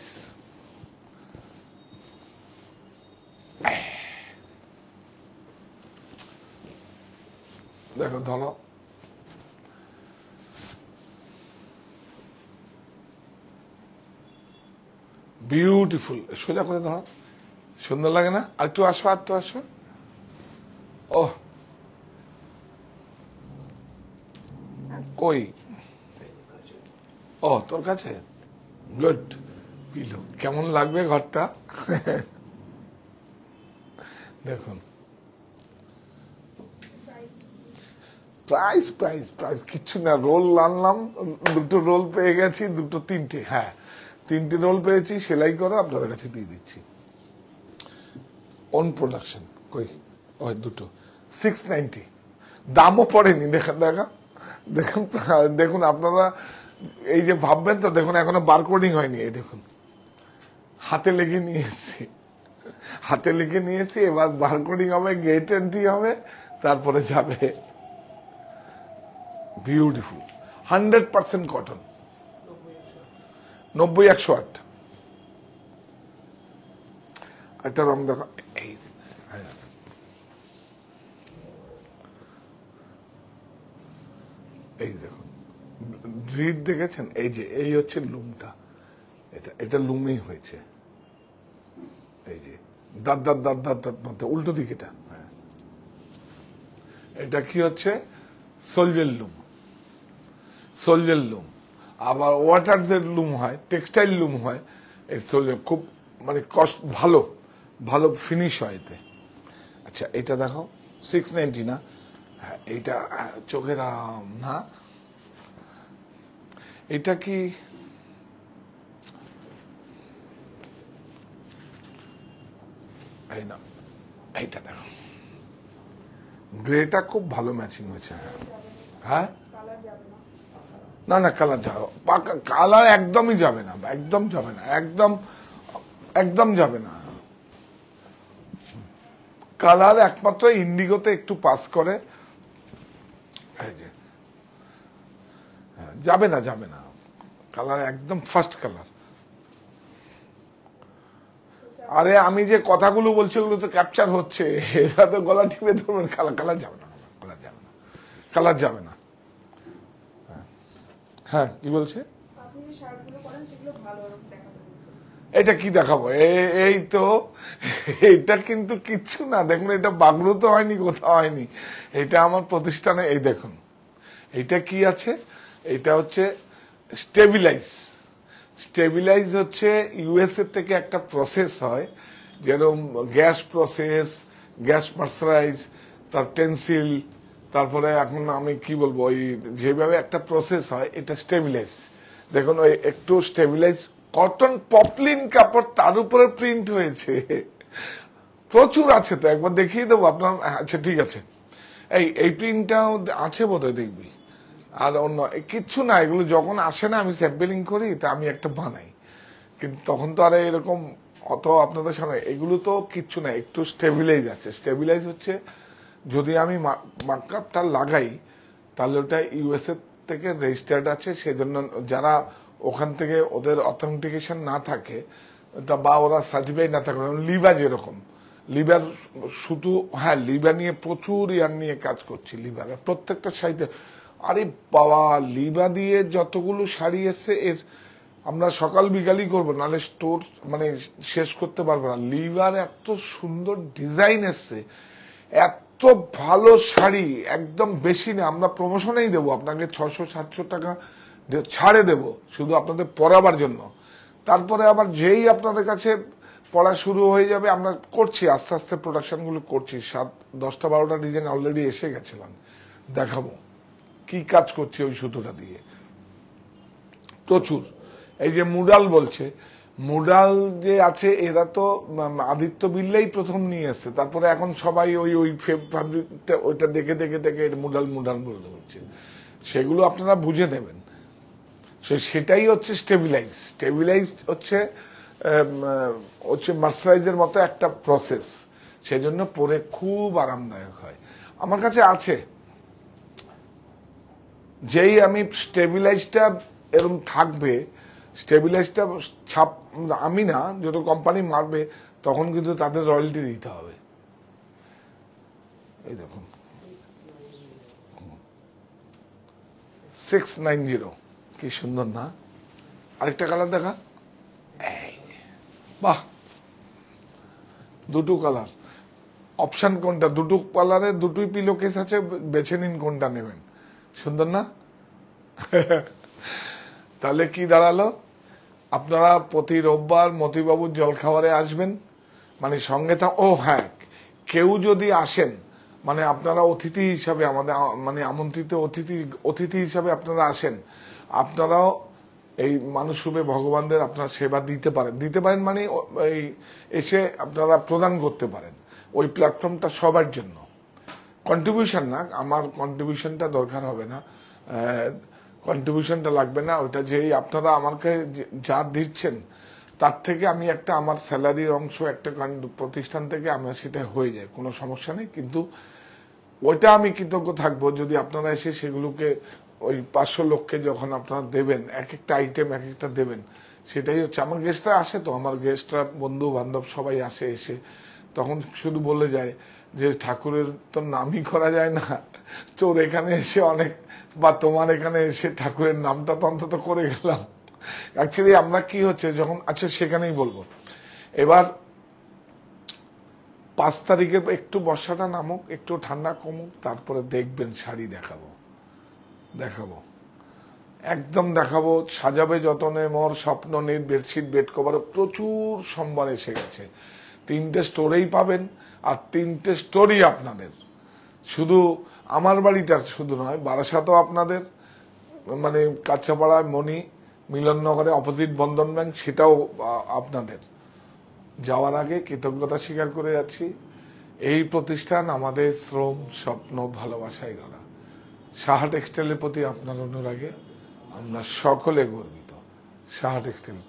দেখো ধরো, বিউটিফুল। সোজা করে ধরো, সুন্দর লাগে না? আর একটু আসো, আর একটু আসো। ও কই? ও তোর কাছে, গুড। পিলো কেমন লাগবে ঘরটা? দেখুন, প্রাইস প্রাইস প্রাইস কিচ্ছু না। রোল আনলাম, দুটো রোল পেয়ে গেছি, দুটো তিনটে, হ্যাঁ 3টে রোল পেয়েছি, সেলাই করে আপনাদের কাছে দিয়ে দিচ্ছি। Own production. কই? ওই দুটো 690, দামও পড়েনি। দেখেন দেখা, দেখুন দেখুন আপনারা এই যে ভাববেন তো, দেখুন এখনো বারকোডিং হয়নি। এই দেখুন, হাতে লিখে নিয়ে এসেছি, হাতে লিখে নিয়েছি। এবার বারকোডিং হবে, গেট এন্ট্রি হবে, তারপরে যাবে। Beautiful, 100% cotton, 90-108। একটা রং দেখো, এই এই দেখুন, গ্রিড দেখেছেন? এই যে এই হচ্ছে লুমটা, এটা এটা লুমেই হয়েছে। এই যে দাঁত দাঁত দাঁত দাঁত দাঁত মধ্যে উল্টো দিকেটা, হ্যাঁ এটা কি হচ্ছে? Soldier loom, soldier loom. আবার ওয়াটার যে লুম হয়, টেক্সটাইল লুম হয়, এই সোলজার খুব মানে কষ্ট, ভালো ভালো ফিনিশ হয় এতে। আচ্ছা এটা দেখো, 690 না? হ্যাঁ এইটা চোখের আরাম না? এটা কি এই না, এইটা দেখো, গ্রেটা খুব ভালো ম্যাচিং হয়েছে। হ্যাঁ না না, কালার যাবে, কালার একদমই যাবে না, একদম যাবে না, একদম একদম যাবে না। কালার একমাত্র ইন্ডিগোতে একটু পাস করে, এই যে যাবে না, যাবে না, কালার একদম ফার্স্ট কালার। আরে আমি যে কথাগুলো বলছি ওগুলো তো ক্যাপচার হচ্ছে, এটা তো গলা টিপে ধরবেন। কালার কালার যাবে না, কালার যাবে না, কালার যাবে না। হ্যাঁ কি বলছে? এটা কি দেখাবো? এই তো, এটা কিন্তু কিচ্ছু না। দেখুন এটা বাগড়ো তো হয়নি, কোথাও হয়নি, এটা আমার প্রতিষ্ঠানে। এই দেখুন এটা কি আছে? এটা হচ্ছে স্টেবিলাইজ। স্টেবিলাইজ হচ্ছে ইউএসএ থেকে একটা প্রসেস হয়, যেরকম গ্যাস প্রসেস, গ্যাস মার্সারাইজ, তার টেন্সিল, তারপরে এখন আমি কি বলবো, ওই যেভাবে একটা প্রসেস হয়, এটা স্টেবিলাইজ। দেখুন ওই একটু স্টেবিলাইজ কটন পপলিন কাপড়, তার উপরে প্রিন্ট হয়েছে, প্রচুর আছে। তো একবার দেখিয়ে দেবো আপনার। আচ্ছা ঠিক আছে, এই প্রিন্টটাও আছে বোধহয়, দেখবি। আর অন্য কিচ্ছু না, এগুলো যখন আসে না আমি স্যাম্পলিং করি, তা আমি একটা বানাই, কিন্তু তখন তো আর এরকম অত আপনাদের সামনে এগুলো তো কিচ্ছু না। একটু স্টেবিলাইজ আছে। স্টেবিলাইজ হচ্ছে যদি আমি মার্কআপটা লাগাই, তাহলে ওটা ইউএসএ থেকে রেজিস্টার্ড আছে, সেজন্য যারা ওখান থেকে ওদের অথেন্টিকেশন না থাকে, তা বা ওরা সার্টিফাইড না থাকে, লিবা যেরকম, লিভার শুধু, হ্যাঁ লিভার নিয়ে প্রচুর ইয়ার নিয়ে কাজ করছি, লিভার প্রত্যেকটা শাড়িতে। আরে বাবা, লিবা দিয়ে যতগুলো শাড়ি এসছে, এর আমরা সকাল বিকালই করবো, নাহলে স্টোর মানে শেষ করতে পারবো না। লিভার এত সুন্দর ডিজাইন এসছে, এত ভালো শাড়ি, একদম বেশি না, আমরা প্রমোশনেই দেবো আপনাকে, 600-700 টাকা ছাড়ে দেব শুধু আপনাদের পরাবার জন্য। তারপরে আবার যেই আপনাদের কাছে পড়া শুরু হয়ে যাবে, আমরা করছি আস্তে আস্তে প্রোডাকশনগুলো করছি, 10টা-12টা ডিজাইন অলরেডি এসে গেছিলাম, দেখাবো কি কাজ করছি ওই সুতোটা দিয়ে, প্রচুর। এই যে মুডাল বলছে, মুডাল যে আছে, এরা তো আদিত্য বিল্লাই প্রথম নিয়ে এসছে, তারপরে এখন সবাই ওই ওই ফ্যাব্রিকটা ওইটা দেখে দেখে দেখে মুডাল মুডাল বলে হচ্ছে, সেগুলো আপনারা বুঝে নেবেন। সেটাই হচ্ছে স্টেবিলাইজ। স্টেবিলাইজ হচ্ছে মার্সারাইজের মতো একটা প্রসেস, সেজন্য পরে খুব আরামদায়ক হয়। আমার কাছে আছে, যেই আমি স্টেবিলাইজটা এরকম থাকবে, স্টেবিলাইজটা ছাপ আমি না, যত কোম্পানি মারবে তখন কিন্তু তাদের রয়্যালটি দিতে হবে। এই দেখুন 690, কি সুন্দর না? আরেকটা কালার দেখা, এই বাহ, দুটো কালার অপশন কোনটা, দুটো কালারে দুটোই পিলো কেস আছে, বেছে নিন কোনটা নেবেন। সুন্দর না? তাহলে কি দাঁড়ালো, আপনারা প্রতি রোববার মতিবাবুর জলখাবারে আসবেন, মানে সঙ্গে ও হ্যাঁ, কেউ যদি আসেন মানে আপনারা অতিথি হিসাবে আমাদের মানে আমন্ত্রিত অতিথি হিসাবে আপনারা আসেন, আপনারাও এই মানুষ রূপে ভগবানদের আপনারা সেবা দিতে পারেন মানে এই এসে আপনারা প্রদান করতে পারেন। ওই প্ল্যাটফর্মটা সবার জন্য, কন্ট্রিবিউশন না, আমার কন্ট্রিবিউশনটা দরকার হবে না, কন্ট্রিবিউশনটা লাগবে না, ওইটা যেই আপনারা আমাকে যা দিচ্ছেন তার থেকে আমি একটা আমার স্যালারির অংশ একটা প্রতিষ্ঠান থেকে আমার সেটা হয়ে যায়, কোনো সমস্যা নেই। কিন্তু ওইটা আমি কৃতজ্ঞ থাকবো যদি আপনারা এসে সেগুলোকে ওই 500 লোককে যখন আপনারা দেবেন, এক একটা আইটেম এক একটা দেবেন, সেটাই হচ্ছে। আমার গেস্টরা আসে তো, আমার গেস্টরা বন্ধু বান্ধব সবাই আসে, এসে তখন শুধু বলে যায় যে ঠাকুরের তো নামই করা যায় না, তোর এখানে এসে অনেক, বা তোমার এখানে এসে ঠাকুরের নামটা তো অন্তত করে গেলাম। অ্যাকচুয়ালি আমরা কি হচ্ছে যখন, আচ্ছা সেখানেই বলবো, এবার 5 তারিখে একটু বর্ষাটা নামুক, একটু ঠান্ডা কমুক, তারপরে দেখবেন শাড়ি দেখাবো একদম দেখাবো। সাজাবে যতনে মোর স্বপ্ন নীল বেডশিট বেড কভার প্রচুর সম্ভার এসে গেছে, 3টে স্টোরেই পাবেন, আর 3টে স্টোরি আপনাদের, শুধু আমার বাড়িটা শুধু নয়, বারাসাতও আপনাদের, মানে কাঁচাপাড়ায় মণি মিলননগরে অপোজিট বন্ধন ব্যাংক, সেটাও আপনাদের। যাওয়ার আগে কৃতজ্ঞতা স্বীকার করে যাচ্ছি, এই প্রতিষ্ঠান আমাদের শ্রম স্বপ্ন ভালোবাসায় গড়া। সাহা টেক্সটাইলের প্রতি আপনার অনুরাগে আমরা সকলে গর্বিত। সাহা টেক্সটাইল